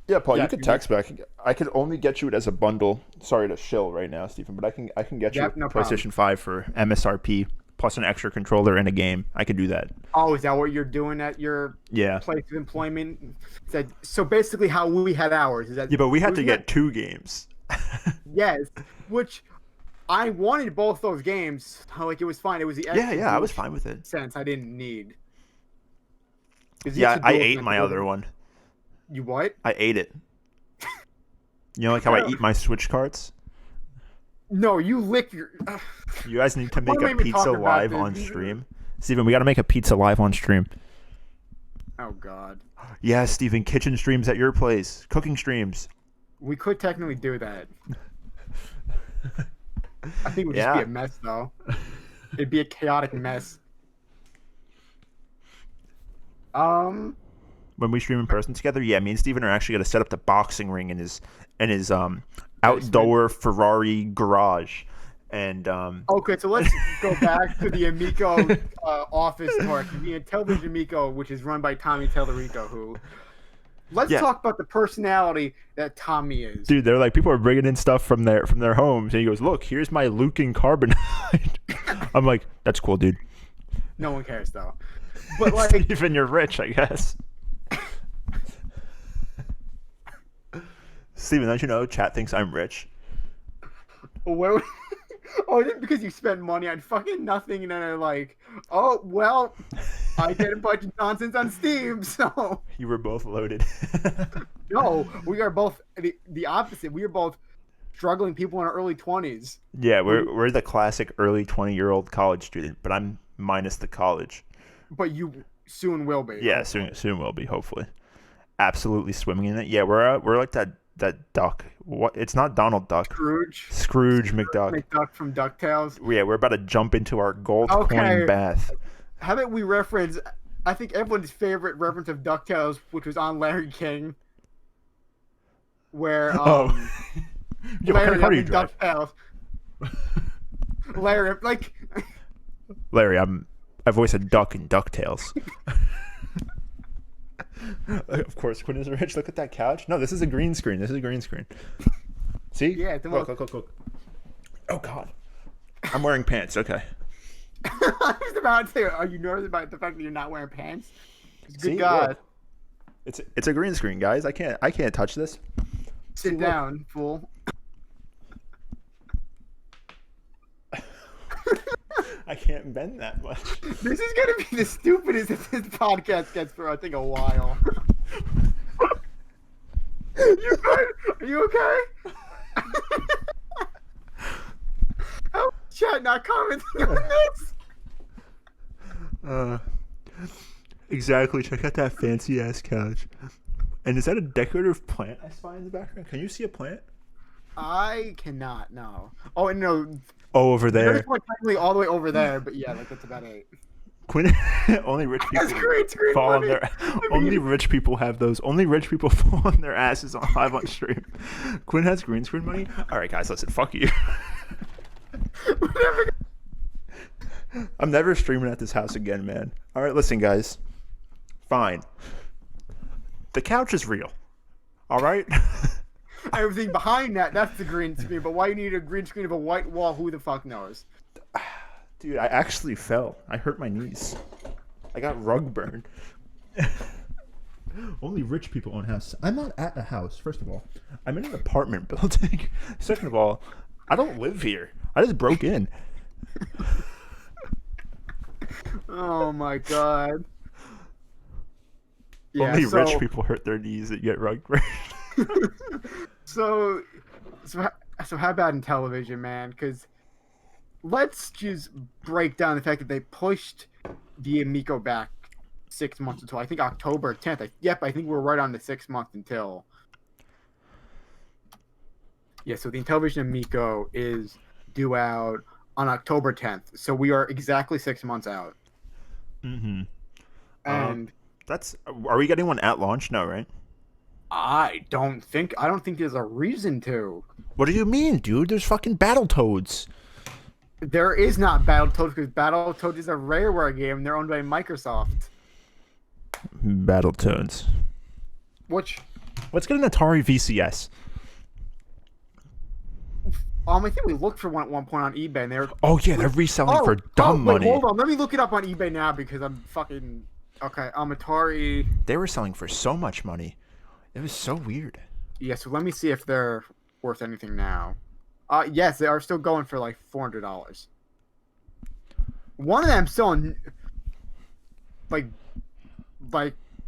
Yeah, Paul, you could text back. I could only get you it as a bundle. Sorry to shill right now, Stephen, but I can get you PlayStation 5 for MSRP plus an extra controller in a game. I could do that. Oh, is that what you're doing at your Yeah. place of employment? So basically, how we had ours is that. Yeah, but we had to get 2 games. Yes, which I wanted both those games. Like it was fine. It was the extra Yeah, I was fine with it. sense I didn't need. Yeah, I ate my other one. You what? I ate it. You know, like how I eat my Switch carts? No, you lick your. You guys need to make What a made me pizza talk about live this? on stream. Steven, we got to make a pizza live on stream. Oh God. Yeah, Steven, kitchen streams at your place. Cooking streams. We could technically do that. I think it would just be a mess, though. It'd be a chaotic mess. When we stream in person together, yeah, me and Steven are actually going to set up the boxing ring in his outdoor Ferrari garage. And okay, so let's go back to the Amico office tour. The Intellivision Amico, which is run by Tommy Tellerico, Let's talk about the personality that Tommy is. Dude, they're like, people are bringing in stuff from their homes, and he goes, "Look, here's my Lucan carbonite." I'm like, "That's cool, dude." No one cares though. But like, Steven, you're rich, I guess. Steven, don't you know chat thinks I'm rich? Where? Oh, just because you spend money on fucking nothing, and then they're like, "Oh, well, I get a bunch of nonsense on Steam." So you were both loaded. no, we are both the opposite. We are both struggling people in our early 20s. Yeah, we're the classic early 20-year-old college student, but I'm minus the college. But you soon will be. Yeah, soon will be, hopefully. Absolutely swimming in it. Yeah, we're like that duck. What? It's not Donald Duck. Scrooge McDuck. McDuck from DuckTales. Yeah, we're about to jump into our gold coin bath. How about we reference, I think everyone's favorite reference of DuckTales, which was on Larry King, where Larry, how do you drive? DuckTales. Larry, I voice a duck in DuckTales. Of course, Quinn is rich. Look at that couch. No, this is a green screen. See? Yeah. Look. Oh, God. I'm wearing pants. Okay. I was about to say, are you nervous about the fact that you're not wearing pants? Good God. Yeah. It's a green screen, guys. I can't touch this. Sit down, fool. I can't bend that much. This is gonna be the stupidest this podcast gets for I think a while. You good? Are you okay? How is chat not commenting on this? Exactly. Check out that fancy ass couch. And is that a decorative plant I spy in the background? Can you see a plant? I cannot. No. Oh no. Oh, over there. There's one technically all the way over there, but yeah, that's about it. Quinn, only rich people fall on their. Only rich people have those. Only rich people fall on their asses on live on stream. Quinn has green screen money. All right, guys, listen. Fuck you. I'm never streaming at this house again, man. All right, listen, guys. Fine. The couch is real. All right. Everything behind that's the green screen. But why you need a green screen of a white wall? Who the fuck knows? Dude, I actually fell. I hurt my knees. I got rug burn. Only rich people own houses. I'm not at a house, first of all. I'm in an apartment building. Second of all, I don't live here. I just broke in. Oh my God. Yeah, Only rich people hurt their knees and get rug burn. So how bad in television, man? Because let's just break down the fact that they pushed the Amico back 6 months until I think October 10th. I think we're right on the 6 month until. Yeah, so the Intellivision Amico is due out on October 10th. So we are exactly 6 months out. Mm-hmm. And are we getting one at launch? No, right? I don't think there's a reason to. What do you mean, dude? There's fucking Battletoads. There is not Battletoads because Battletoads is a Rareware game and they're owned by Microsoft. Battletoads. Let's get an Atari VCS. I think we looked for one at one point on eBay, and they were. Oh yeah, they're reselling for Oh, dumb wait, money. hold on. Let me look it up on eBay now because I'm fucking. Okay, Atari. They were selling for so much money. It was so weird. Yeah, so let me see if they're worth anything now. Yes, they are still going for like $400. One of them selling like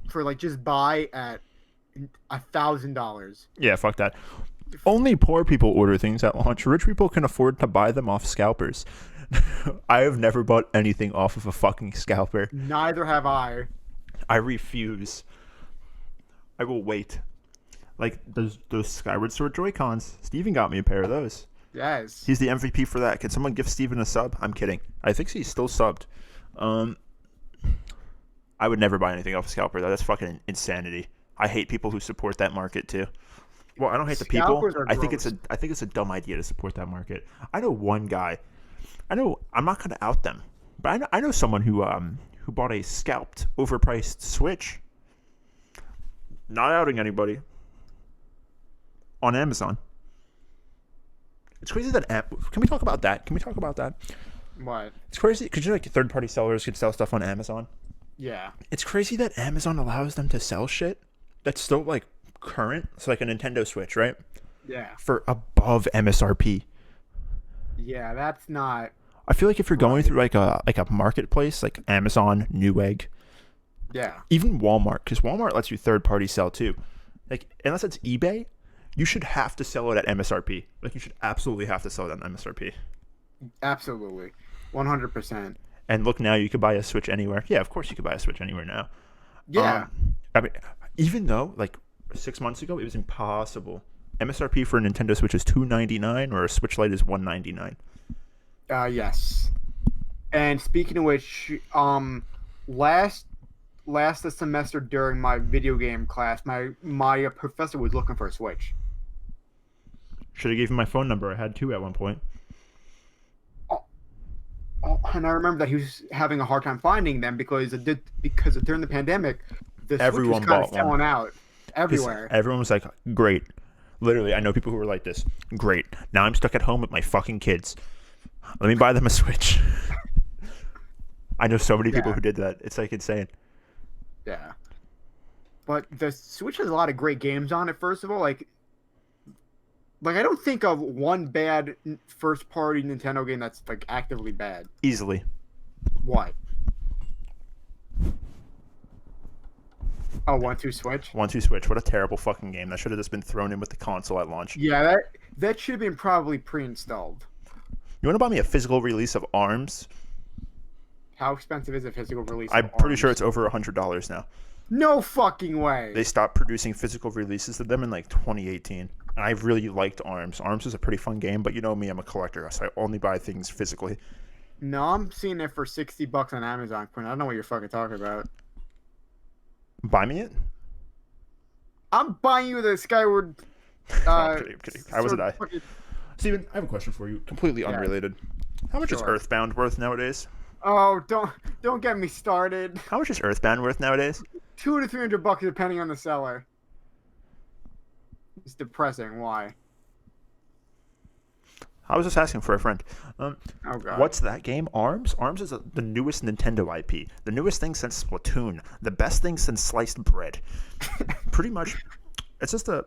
for like just buy at $1,000. Yeah, fuck that. Only poor people order things at launch. Rich people can afford to buy them off scalpers. I have never bought anything off of a fucking scalper. Neither have I. I refuse. I will wait. Like those Skyward Sword Joy-Cons. Steven got me a pair of those. Yes. He's the MVP for that. Can someone give Steven a sub? I'm kidding. I think he's still subbed. I would never buy anything off a scalper though. That's fucking insanity. I hate people who support that market too. Well, I don't hate the people. Scalpers are I think gross. it's a dumb idea to support that market. I know one guy. I'm not gonna out them, but I know someone who bought a scalped, overpriced Switch. Not outing anybody. On Amazon. It's crazy that can we talk about that? Can we talk about that? What? It's crazy because you know, like third-party sellers can sell stuff on Amazon. Yeah. It's crazy that Amazon allows them to sell shit that's still like current. It's like a Nintendo Switch, right? Yeah. For above MSRP. Yeah, that's not. I feel like if you're going through like a marketplace like Amazon, Newegg, Yeah. even Walmart, because Walmart lets you third-party sell too. Like unless it's eBay, you should have to sell it at MSRP. Like you should absolutely have to sell it at MSRP. Absolutely. 100%. And look now, you could buy a Switch anywhere. Yeah, of course you could buy a Switch anywhere now. Yeah. I mean, even though like 6 months ago it was impossible. MSRP for a Nintendo Switch is $299, or a Switch Lite is $199. Yes. And speaking of which, last semester during my video game class, my professor was looking for a Switch. Should have gave him my phone number. I had two at one point. And I remember that he was having a hard time finding them because during the pandemic, the Everyone Switch was kind bought of selling one. out everywhere. Everyone was like, great. Literally, I know people who were like this. Great. Now I'm stuck at home with my fucking kids. Let me buy them a Switch. I know so many people who did that. It's like insane. Yeah. But the Switch has a lot of great games on it, first of all. Like I don't think of one bad first-party Nintendo game that's like actively bad. Easily. What? Oh, 1-2 Switch? 1-2 Switch. What a terrible fucking game. That should have just been thrown in with the console at launch. Yeah, that should have been probably pre-installed. You want to buy me a physical release of ARMS? How expensive is a physical release? I'm of pretty ARMS? sure it's over $100 now. No fucking way. They stopped producing physical releases of them in like 2018. And I really liked ARMS. ARMS is a pretty fun game, but you know me, I'm a collector, so I only buy things physically. No, I'm seeing it for $60 on Amazon, Quinn. I don't know what you're fucking talking about. Buy me it? I'm buying you the Skyward. I'm kidding. How was it I? fucking- Steven, I have a question for you. Completely unrelated. How much is Sure. Earthbound worth nowadays? Oh, don't get me started. How much is Earthbound worth nowadays? $200 to $300 depending on the seller. It's depressing. Why? I was just asking for a friend. Oh god. What's that game? ARMS? ARMS is the newest Nintendo IP. The newest thing since Splatoon. The best thing since sliced bread. Pretty much. It's just a...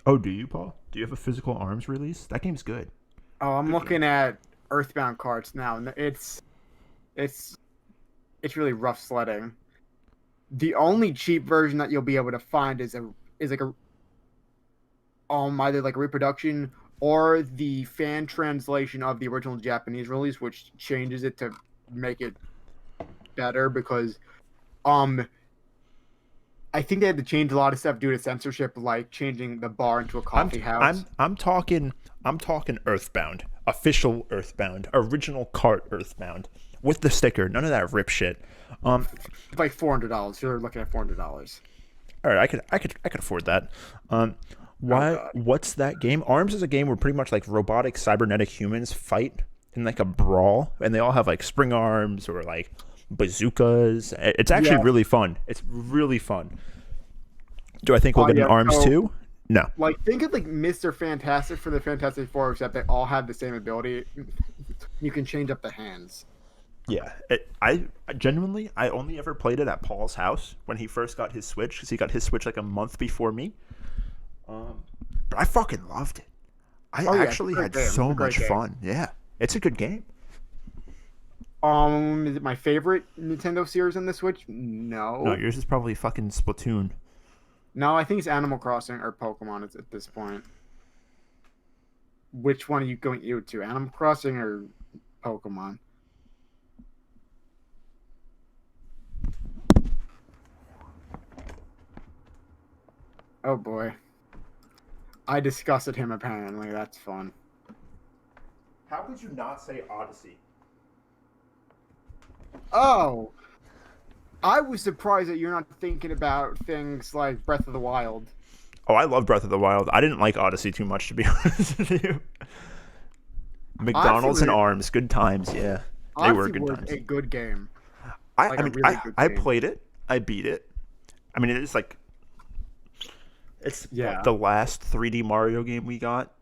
Oh, do you, Paul? Do you have a physical ARMS release? That game's good. Oh, I'm Good looking at Earthbound carts now, and it's really rough sledding. The only cheap version that you'll be able to find is like a either like a reproduction or the fan translation of the original Japanese release, which changes it to make it better because I think they had to change a lot of stuff due to censorship, like changing the bar into a coffee house. I'm talking Earthbound. Official Earthbound. Original cart Earthbound. With the sticker. None of that rip shit. It's like $400. You're looking at $400. All right, I could afford that. What's that game? ARMS is a game where pretty much like robotic cybernetic humans fight in like a brawl, and they all have like spring arms or like bazookas. It's actually really fun. It's really fun. Do I think we'll get an ARMS 2? No. Like, think of like Mr. Fantastic for the Fantastic Four, except they all have the same ability. You can change up the hands. Yeah, I genuinely, I only ever played it at Paul's house when he first got his Switch, because he got his Switch like a month before me. But I fucking loved it. I Oh yeah, it's a actually great had game. It's a so great much game. fun. Yeah, it's a good game. Is it my favorite Nintendo series on the Switch? No, No. yours is probably fucking Splatoon. No, I think it's Animal Crossing or Pokemon at this point. Which one are you going to? Animal Crossing or Pokemon? Oh boy. I disgusted him apparently. That's fun. How could you not say Odyssey? Oh, I was surprised that you're not thinking about things like Breath of the Wild. Oh, I love Breath of the Wild. I didn't like Odyssey too much, to be honest with you. McDonald's and Odyssey, Arms, good times. Yeah, they were Odyssey good was times. a good game. I, Like I a mean, really good I game. played it. I beat it. I mean, it's like it's Yeah. the last 3D Mario game we got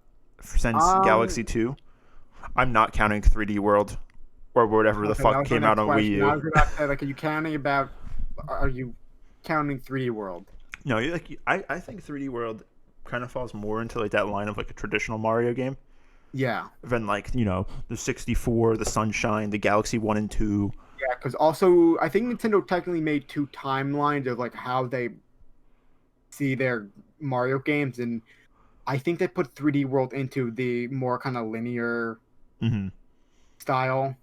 since Um, Galaxy 2. I'm not counting 3D World or whatever the okay, that fuck was my came out next on Wii question. I U. was about to say, like, are you counting 3D World? No, I think 3D World kind of falls more into like that line of like a traditional Mario game Yeah. than like, the 64, the Sunshine, the Galaxy 1 and 2. Yeah, because also, I think Nintendo technically made two timelines of, like, how they see their Mario games, and I think they put 3D World into the more kind of linear Mm-hmm. style.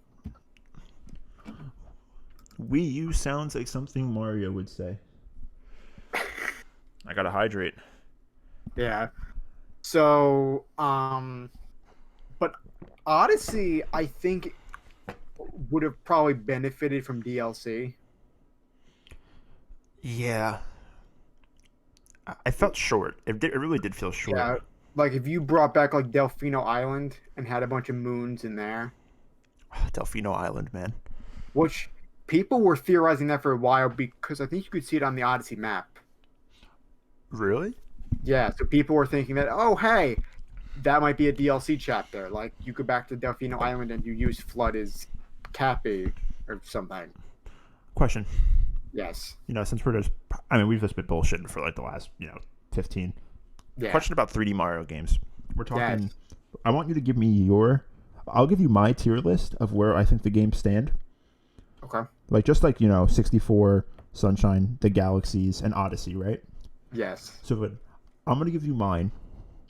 Wii U sounds like something Mario would say. I gotta hydrate. Yeah. So, but Odyssey, I think, would have probably benefited from DLC. Yeah. I felt short. It really did feel short. Yeah. Like if you brought back like Delfino Island and had a bunch of moons in there, Delfino Island, man. which people were theorizing that for a while because I think you could see it on the Odyssey map. Really? Yeah, so people were thinking that, oh, hey, that might be a DLC chapter. Like you go back to Delfino Island and you use Flood as Cappy or something. Question. Yes. Since we're just, I mean, we've just been bullshitting for like the last, 15. Yeah. Question about 3D Mario games. We're talking, Yes. I want you to give me I'll give you my tier list of where I think the games stand. Okay. Like, just like, 64, Sunshine, the Galaxies, and Odyssey, right? Yes. So, but I'm going to give you mine.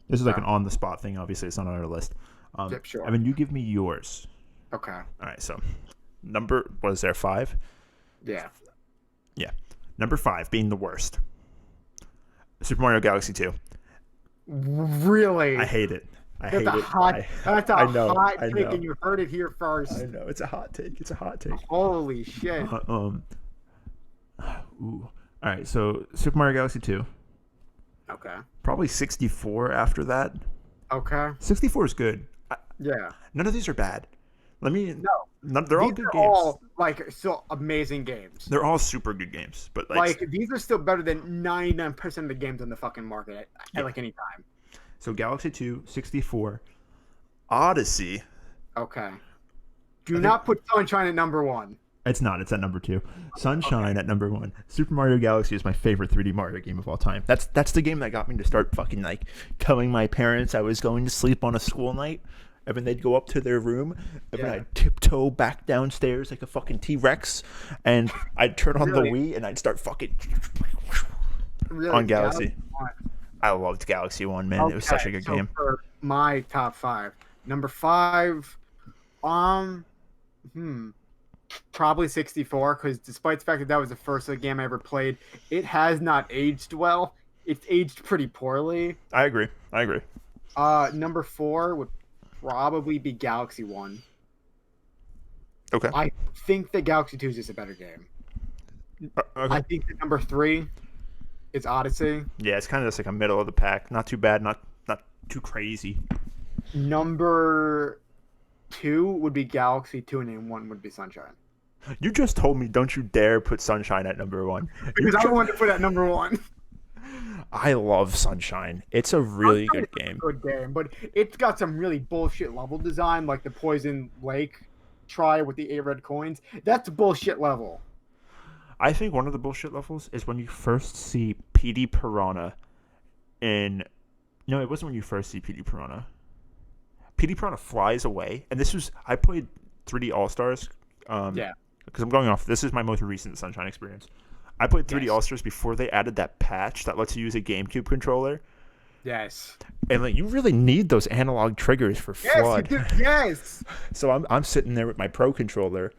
This is like Okay. an on-the-spot thing, obviously. It's not on our list. Yep, sure. I mean, you give me yours. Okay. All right, so what is there, 5? Yeah. Yeah. Number 5 being the worst. Super Mario Galaxy 2. Really? I hate it. I That's hate a it. hot. That's a I know, hot I take, know. and you heard it here first. I know. It's a hot take. It's a hot take. Holy shit! Ooh. All right, so Super Mario Galaxy 2. Okay. Probably 64 after that. Okay. 64 is good. Yeah. None of these are bad. They're all These good are games. all like still amazing games. They're all super good games, but Like these are still better than 99% of the games on the fucking market at like any time. So Galaxy 2, 64, Odyssey. Okay. Do not put Sunshine at number 1. It's not. It's at number 2. Sunshine at number 1. Super Mario Galaxy is my favorite 3D Mario game of all time. That's the game that got me to start fucking like telling my parents I was going to sleep on a school night. And then they'd go up to their room, and then I'd tiptoe back downstairs like a fucking T-Rex, and I'd turn on the Wii, and I'd start fucking on Galaxy. I loved Galaxy 1, man. Okay, it was such a good game. For my top 5. Number 5, probably 64, because despite the fact that that was the first game I ever played, it has not aged well. It's aged pretty poorly. I agree. Number 4 would probably be Galaxy 1. Okay. I think that Galaxy 2 is just a better game. Okay. I think that number 3 is Odyssey. Yeah, it's kind of just like a middle of the pack. Not too bad, not too crazy. Number 2 would be Galaxy 2, and then 1 would be Sunshine. You just told me don't you dare put Sunshine at number 1. Because I wanted to put at number 1. I love Sunshine. It's a really Sunshine is good a game. good game, but it's got some really bullshit level design, like the Poison Lake try with the 8 red coins. That's a bullshit level. I think one of the bullshit levels is when you first see PD Piranha in. No, it wasn't when you first see PD Piranha. PD Piranha flies away, and this was I played 3D All Stars. Yeah. Because I'm going off. This is my most recent Sunshine experience. I played 3D Yes. All Stars before they added that patch that lets you use a GameCube controller, Yes. and like you really need those analog triggers for Yes, you flood. do. Yes. So I'm sitting there with my Pro controller,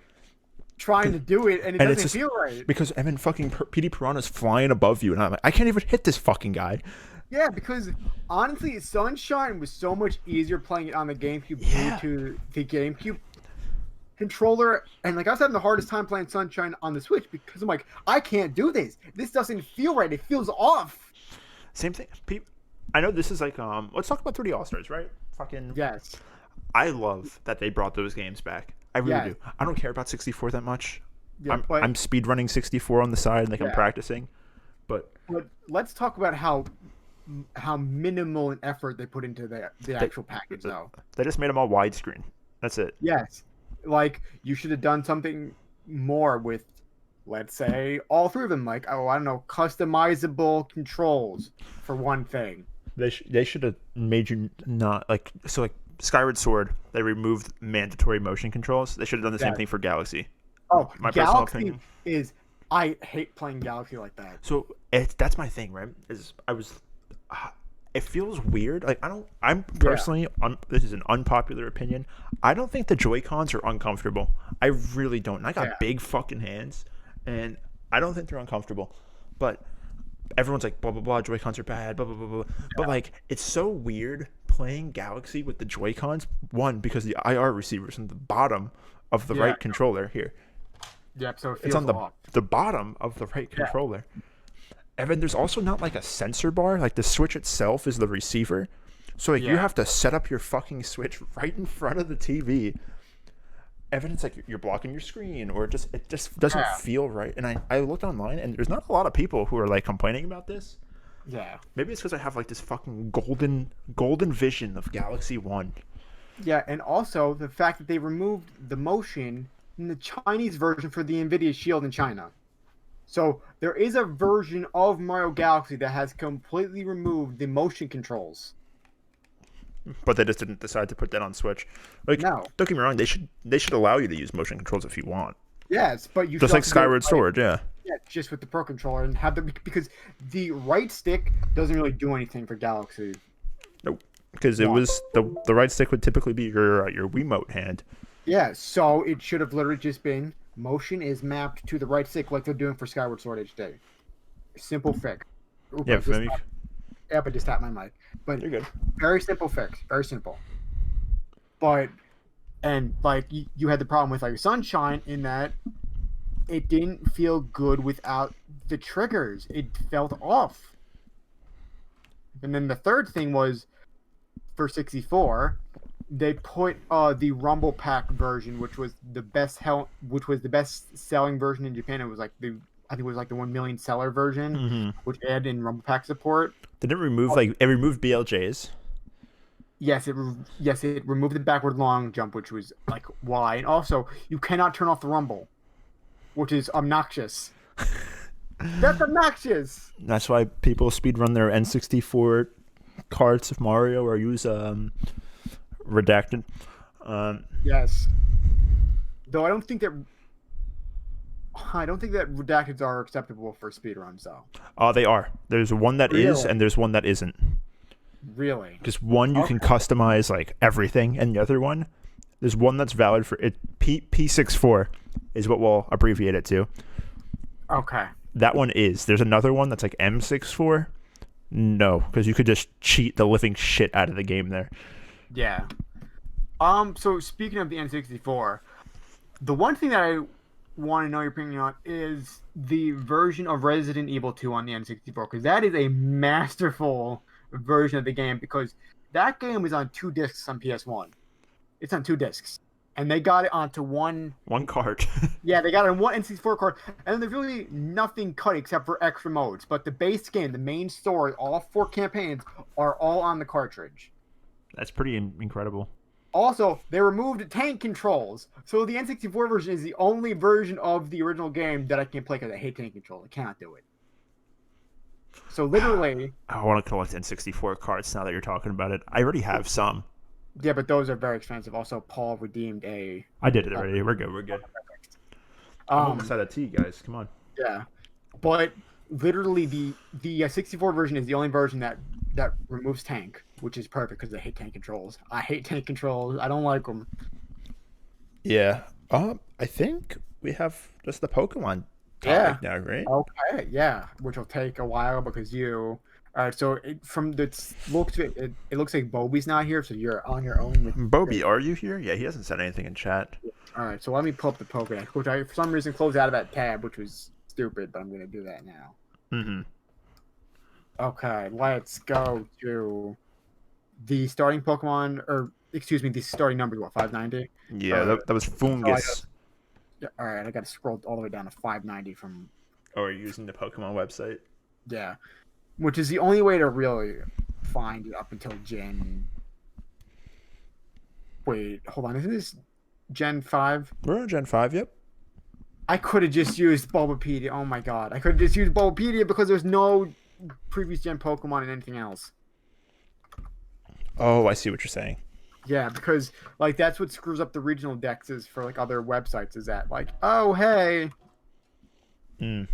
Trying to do it, and it and it's doesn't just feel right. because Evan fucking PD Piranha's flying above you, and I'm like, I can't even hit this fucking guy. Yeah, because honestly, Sunshine was so much easier playing it on the GameCube Yeah. due to the GameCube controller. And like I was having the hardest time playing Sunshine on the Switch because I'm like, I can't do this. This doesn't feel right. It feels off. Same thing. I know this is like let's talk about 3D All Stars, right? Fucking. Yes. I love that they brought those games back. I really Yeah. do. I don't care about 64 that much. Yeah, I'm speedrunning 64 on the side, like I'm Yeah. practicing. But let's talk about how minimal an effort they put into the actual package, though. they just made them all widescreen. That's it. Yes, like you should have done something more with, let's say, all three of them. Like, oh, I don't know, customizable controls for one thing. They should have made you not like so like Skyward Sword. They removed mandatory motion controls. They should have done the same Yeah. thing for Galaxy. Oh, My personal Galaxy opinion. is. I hate playing Galaxy like that. So that's my thing, right? It feels weird. Like I'm personally this is an unpopular opinion. I don't think the Joy-Cons are uncomfortable. I really don't. And I got Yeah. big fucking hands, and I don't think they're uncomfortable. But everyone's like blah blah blah. Joy-Cons are bad. Blah blah blah blah. But like it's so weird playing Galaxy with the Joy-Cons. One because the IR receiver's on the bottom of the Yeah. right controller here. Yep. So it feels It's on off. the bottom of the right controller. And then there's also not like a sensor bar. Like the Switch itself is the receiver. So like you Yeah. have to set up your fucking Switch right in front of the TV. And then it's like you're blocking your screen or it just doesn't Yeah. feel right. And I looked online and there's not a lot of people who are like complaining about this. Yeah. Maybe it's because I have like this fucking golden vision of Galaxy 1. Yeah, and also the fact that they removed the motion in the Chinese version for the Nvidia Shield in China. So there is a version of Mario Galaxy that has completely removed the motion controls. But they just didn't decide to put that on Switch. Like No. don't get me wrong, they should allow you to use motion controls if you want. Yes, but you Just should like also be able Skyward to play it, Sword, yeah. yeah, just with the Pro controller and have the because the right stick doesn't really do anything for Galaxy. Nope. Because it was the right stick would typically be your Wiimote hand. Yeah, so it should have literally just been motion is mapped to the right stick like they're doing for Skyward Sword HD. Simple fix. Oop, Yeah, I just maybe tapped- Yep, I just tapped my mic. But you're good. very simple fix. Very simple. But, and like, you had the problem with like Sunshine in that it didn't feel good without the triggers. It felt off. And then the third thing was for 64, they put the Rumble Pack version, which was the best selling version in Japan. It was like I think it was like the 1 million seller version, which added in Rumble Pack support. Did it remove it removed BLJs? Yes, it removed the backward long jump, which was like why, and also you cannot turn off the rumble, which is obnoxious. That's obnoxious. That's why people speedrun their N64 carts of Mario or use redacted. Yes, though I don't think that redacteds are acceptable for speedruns, though. They are. There's one that is, Really? and there's one that isn't. Really? Just one you can customize like everything, and the other one, there's one that's valid for it. P64 is what we'll abbreviate it to. Okay. That one is. There's another one that's like M64. No, because you could just cheat the living shit out of the game there. Yeah. So speaking of the N64, the one thing that I want to know your opinion on is the version of Resident Evil 2 on the N64, because that is a masterful version of the game, because that game is on 2 discs on PS1. It's on 2 discs. and they got it onto one. One card. Yeah, they got it on one N64 card, and then there's really nothing cut except for extra modes. But the base game, the main story, all 4 campaigns are all on the cartridge. That's pretty incredible. Also, they removed tank controls, so the N64 version is the only version of the original game that I can play because I hate tank controls. I cannot do it. So literally, I want to collect N64 cards now that you're talking about it. I already have some. yeah, but those are very expensive. Also, Paul redeemed a. I did it already. We're good. We're good. I'm almost out of tea, guys. Come on. Yeah, but literally the 64 version is the only version that removes tank, which is perfect because I hate tank controls. I hate tank controls. I don't like them. Yeah. I think we have just the Pokemon topic now, right? Okay. Yeah, which will take a while because you. All right. So from the looks, it looks like Bobby's not here, so you're on your own. With Bobby, are you here? Yeah, he hasn't said anything in chat. All right. So let me pull up the Pokedex, which I for some reason closed out of that tab, which was stupid, but I'm gonna do that now. Mm-hmm. Okay, let's go to the starting Pokemon, or excuse me, the starting number. What, 590? Yeah, that was Fungus. Yeah, all right, I got to scroll all the way down to 590 from. Oh, are you using the Pokemon website? Yeah, which is the only way to really find it up until Gen. Wait, hold on, isn't this Gen 5? We're on Gen 5, yep. I could have just used Bulbapedia. Oh my god, I could have just used Bulbapedia because there's no previous gen Pokemon and anything else. Oh, I see what you're saying. Yeah, because like that's what screws up the regional dexes for like other websites is that like, oh hey. Mm.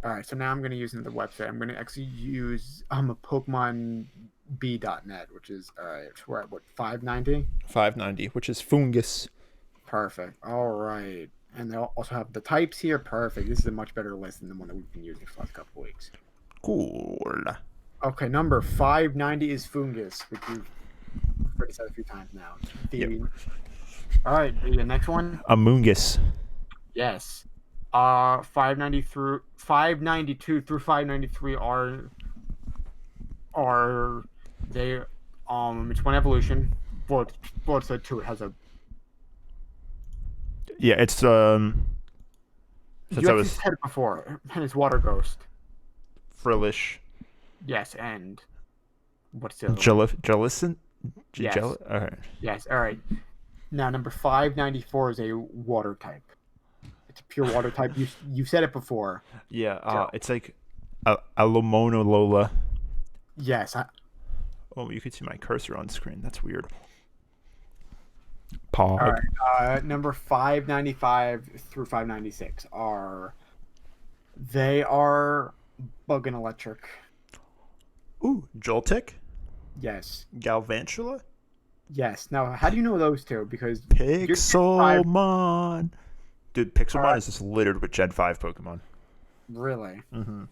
All right, so now I'm going to use another website. I'm going to actually use a PokemonB.net, which is all right. We're at what 590? 590, which is Fungus. Perfect. All right, and they'll also have the types here. Perfect. This is a much better list than the one that we've been using for the last couple of weeks. Cool. Okay, number 590 is Fungus, which you've already said a few times now. Yep. All right, the next one. Amoongus. Yes. 592 through 593 are they it's one evolution. Well, it's a 2. It has a. Yeah, it's You have said it before, and it's Water Ghost. Frillish. Yes, and what's the other Jellicent? Yes. All right. Yes, all right. Now, number 594 is a water type. It's a pure water type. You've said it before. Yeah, it's like Alomono Lola. Yes. Oh, you can see my cursor on screen. That's weird. Pog. All right. Number 595 through 596 are Bug and Electric. Ooh, Joltik? Yes. Galvantula? Yes. Now, how do you know those two? Because Pixelmon. Dude, Pixelmon is just littered with Gen 5 Pokemon. Really? Mm-hmm.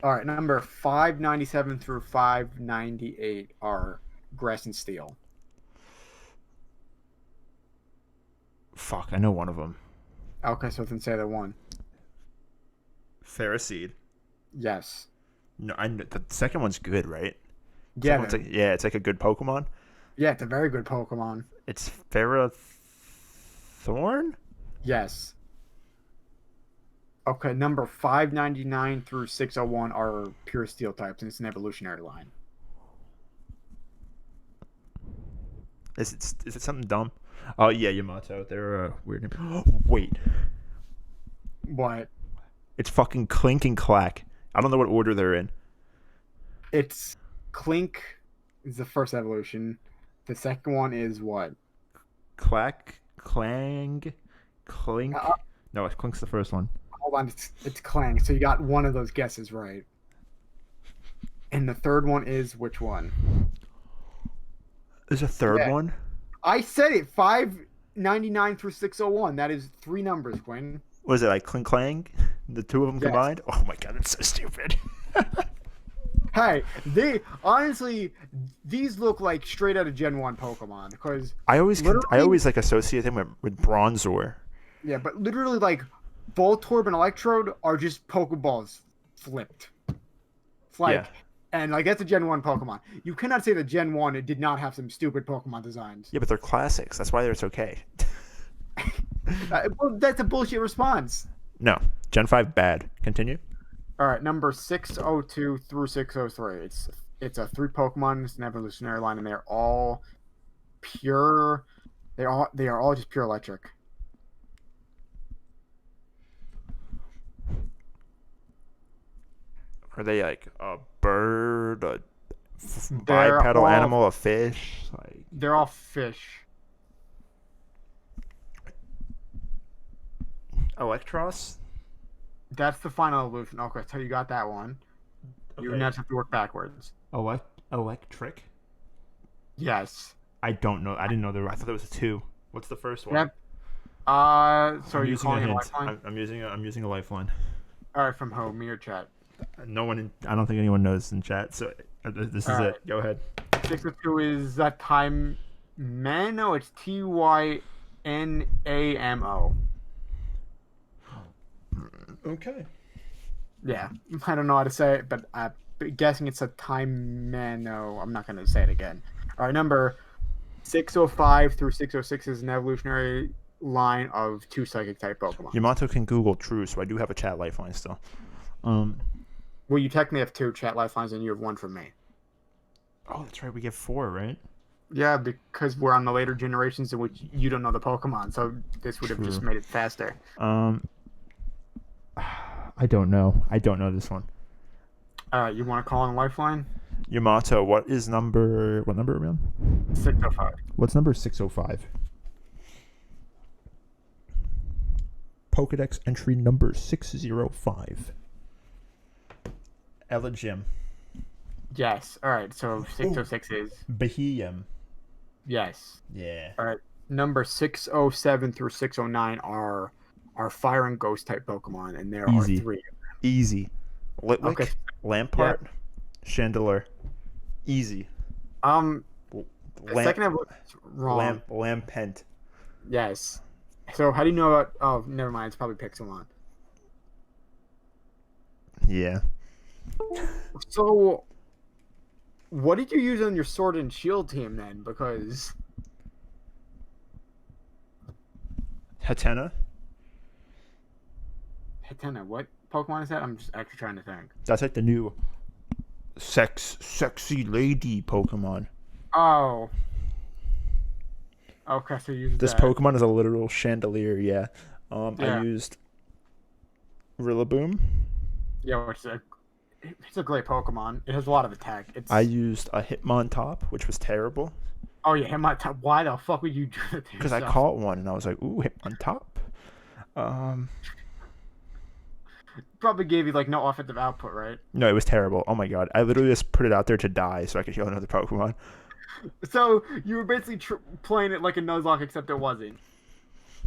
All right. Number 597 through 598 are Grass and Steel. Fuck, I know one of them. Okay, so then say the one. Ferroseed. Yes. No, the second one's good, right? Yeah. It's like a good Pokemon. Yeah, it's a very good Pokemon. It's Ferrothorn? Yes. Okay, number 599 through 601 are pure steel types, and it's an evolutionary line. Is it something dumb? Oh yeah, Yamato. They're weird. Wait. What? It's fucking Clink and Clack. I don't know what order they're in. It's Clink is the first evolution. The second one is what? Clack, Clang, Clink. No, Clink's the first one. Hold on, it's Clang. So you got one of those guesses right. And the third one is which one? There's a third one? I said it. 599 through 601. That is 3 numbers, Quinn. What is it, like Clink Clang? The two of them combined? Oh my god, that's so stupid. Hey, these look like straight out of Gen 1 Pokemon because I always like associate them with Bronzor. Yeah, but literally like Voltorb and Electrode are just Pokeballs flipped. It's like and like that's a Gen 1 Pokemon. You cannot say that Gen 1 did not have some stupid Pokemon designs. Yeah, but they're classics. That's why it's okay. Well, that's a bullshit response. No. Gen 5 bad. Continue. All right, number 602 through 603. It's a three Pokemon. It's an evolutionary line, and they're all pure. They are all just pure electric. Are they like a bird, a They're bipedal all animal, a fish? Like they're all fish. Electros? That's the final evolution. Okay, so you got that one. You Okay. now just have to work backwards. Electric? Yes. I don't know. I didn't know there were. I thought there was a two. What's the first one? Yep. So I'm are you using a calling it a hint. lifeline? I'm using a lifeline. All right, from home, me or chat. No one. I don't think anyone knows in chat. So this is All right. it. Go ahead. 602 is that time. Mano, it's Tynamo. Okay. Yeah, I don't know how to say it, but I'm guessing it's a Tymano. I'm not going to say it again. All right, number 605 through 606 is an evolutionary line of two psychic type Pokemon. Yamato can Google true, so I do have a chat lifeline still. Well, you technically have two chat lifelines, and you have one from me. Oh, that's right. We get 4, right? Yeah, because we're on the later generations in which you don't know the Pokemon, so this would have just True. made it faster. I don't know. I don't know this one. You want to call in a lifeline? Yamato, what number are we on? 605. What's number 605? Pokedex entry number 605. Elegim. Yes. All right. So 606 is Behium. yes. Yeah. All right. Number 607 through 609 are fire and ghost type Pokemon, and there Easy. are 3. Easy. Litwick. Okay. Lampart. Chandelier. Easy. Second evolution wrong. Lampent. Yes. So how do you know about? Oh, never mind. It's probably Pixelmon. Yeah. So, what did you use on your Sword and Shield team then? Because Hatena. Hatena, what Pokemon is that? I'm just actually trying to think. That's like the new sexy lady Pokemon. Oh. Okay, so you used This that. Pokemon is a literal chandelier, yeah. Yeah. I used Rillaboom. Yeah, it's a great Pokemon. It has a lot of attack. I used a Hitmontop, which was terrible. Oh yeah, him on top. Why the fuck would you do that? Because I caught one and I was like, ooh, Hitmontop. Probably gave you like no offensive output, right? No, it was terrible. Oh my god. I literally just put it out there to die so I could heal another Pokemon. So you were basically playing it like a Nuzlocke, except it wasn't.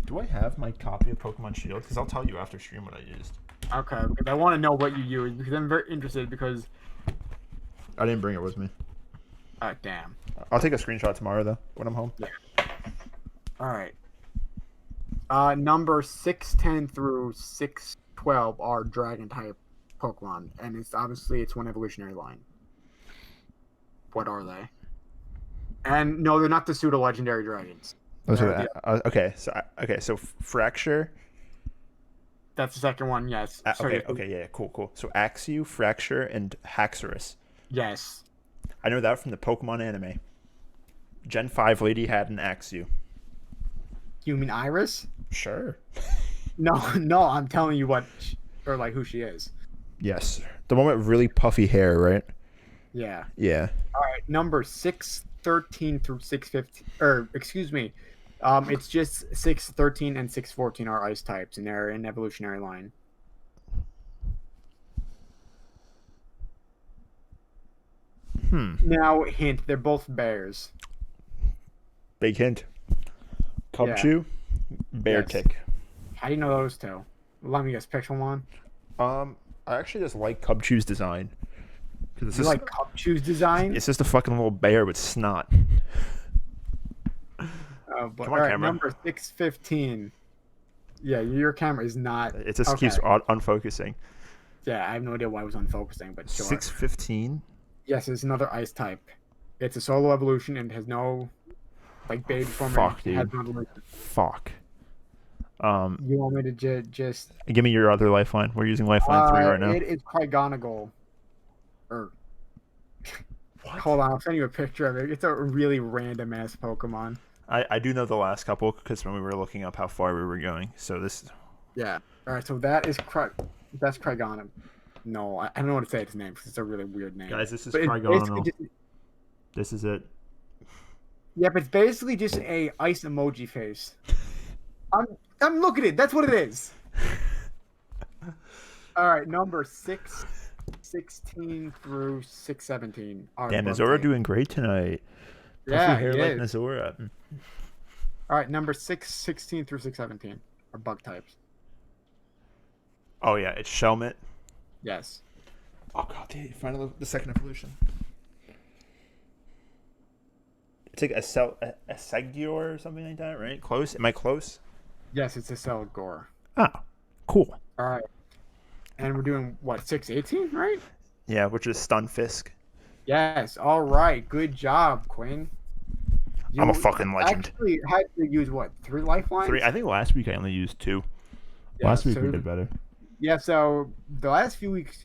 Do I have my copy of Pokemon Shield? Because I'll tell you after stream what I used. Okay, because I want to know what you used because I'm very interested because. I didn't bring it with me. Damn. I'll take a screenshot tomorrow, though, when I'm home. Yeah. All right. Number 610 through 612 are Dragon type Pokemon, and it's one evolutionary line. What are they? And no, they're not the pseudo legendary dragons. Okay, so Fracture. That's the second one. Yes. Yeah, cool. So Axew, Fracture, and Haxorus. Yes. I know that from the Pokemon anime. Gen 5 lady had an Axew. You mean Iris? Sure. No, I'm telling you who she is. Yes. The one with really puffy hair, right? Yeah. Yeah. All right, number 613 through 615, or excuse me, it's just 613 and 614 are ice types, and they're in evolutionary line. Now, hint: they're both bears. Big hint. Cubchoo, Beartic. How do you know those two? Let me guess, Pixelmon. I actually just like Cubchoo's design. You like Cubchoo's design? It's just a fucking little bear with snot. Oh, but Come on, all right, camera. number 615. Yeah, your camera is not. It just keeps unfocusing. Yeah, I have no idea why it was unfocusing, but sure. 615. Yes, it's another ice type. It's a solo evolution and has no baby form. Fuck, It has dude. no evolution. Fuck. You want me to just? Give me your other lifeline. We're using lifeline 3 right now. It is Trigonagal. Or What? hold on, I'll send you a picture of it. It's a really random ass Pokemon. I do know the last couple because when we were looking up how far we were going. So this. Yeah. All right. So that's Craigonum. No, I don't know what to say its name because it's a really weird name. Guys, this is But it's basically Trigonal. This is it. yeah, but it's basically just a ice emoji face. I'm looking at it. That's what it is. All right, number 616 through 617. Damn, Nazora doing great tonight. Yeah, Puffy hair he like is. Nazora. All right, number 616 through 617 are bug types. Oh yeah, it's Shelmet. Yes. Oh god, finally the second evolution. It's like a Segior or something like that, right? Close? Am I close? Yes, it's a Celgor. Oh, cool. All right. And we're doing what, 618, right? Yeah, which is Stunfisk. Yes. All right. Good job, Quinn. I'm a fucking legend. Actually, had to use what, 3 lifelines? 3. I think last week I only used 2. Yeah, Last week so- we did better. Yeah. So the last few weeks,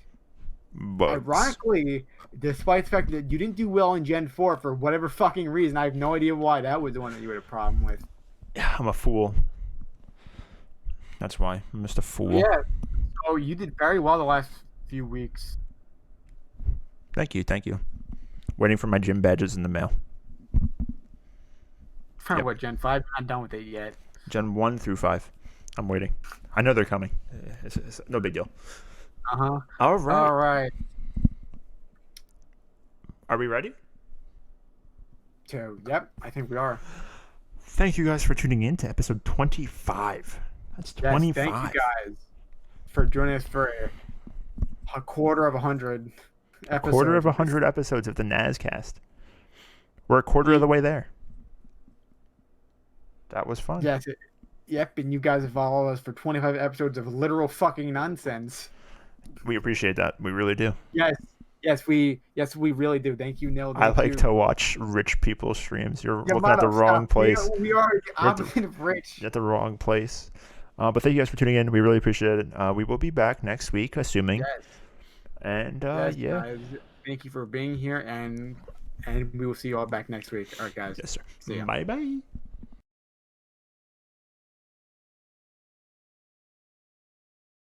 But ironically, despite the fact that you didn't do well in Gen 4 for whatever fucking reason, I have no idea why. That was the one that you had a problem with. yeah, I'm a fool. That's why. I'm just a fool. Yeah. So you did very well the last few weeks. Thank you. Waiting for my gym badges in the mail. For Yep. what, Gen 5? I'm not done with it yet. Gen 1 through 5. I'm waiting. I know they're coming. It's no big deal. Uh-huh. All right. All right. Are we ready? So, yep, I think we are. Thank you guys for tuning in to episode 25. That's Yes, 25. thank you guys for joining us for a quarter of 100 episodes. Quarter of 100 episodes of the NazCast. We're a quarter of the way there. That was fun. Yes. Yep, and you guys have followed us for 25 episodes of literal fucking nonsense. We appreciate that. We really do. Yes, we really do. Thank you, Neil. I like to watch rich people's streams. You're Yeah, looking at the Motto, wrong stop. place. We are the opposite of rich. You're at the wrong place. But thank you guys for tuning in. We really appreciate it. We will be back next week, assuming. Yes. And Yes, yeah. guys. Thank you for being here, and we will see you all back next week. All right, guys. Yes, sir. See ya. Bye-bye.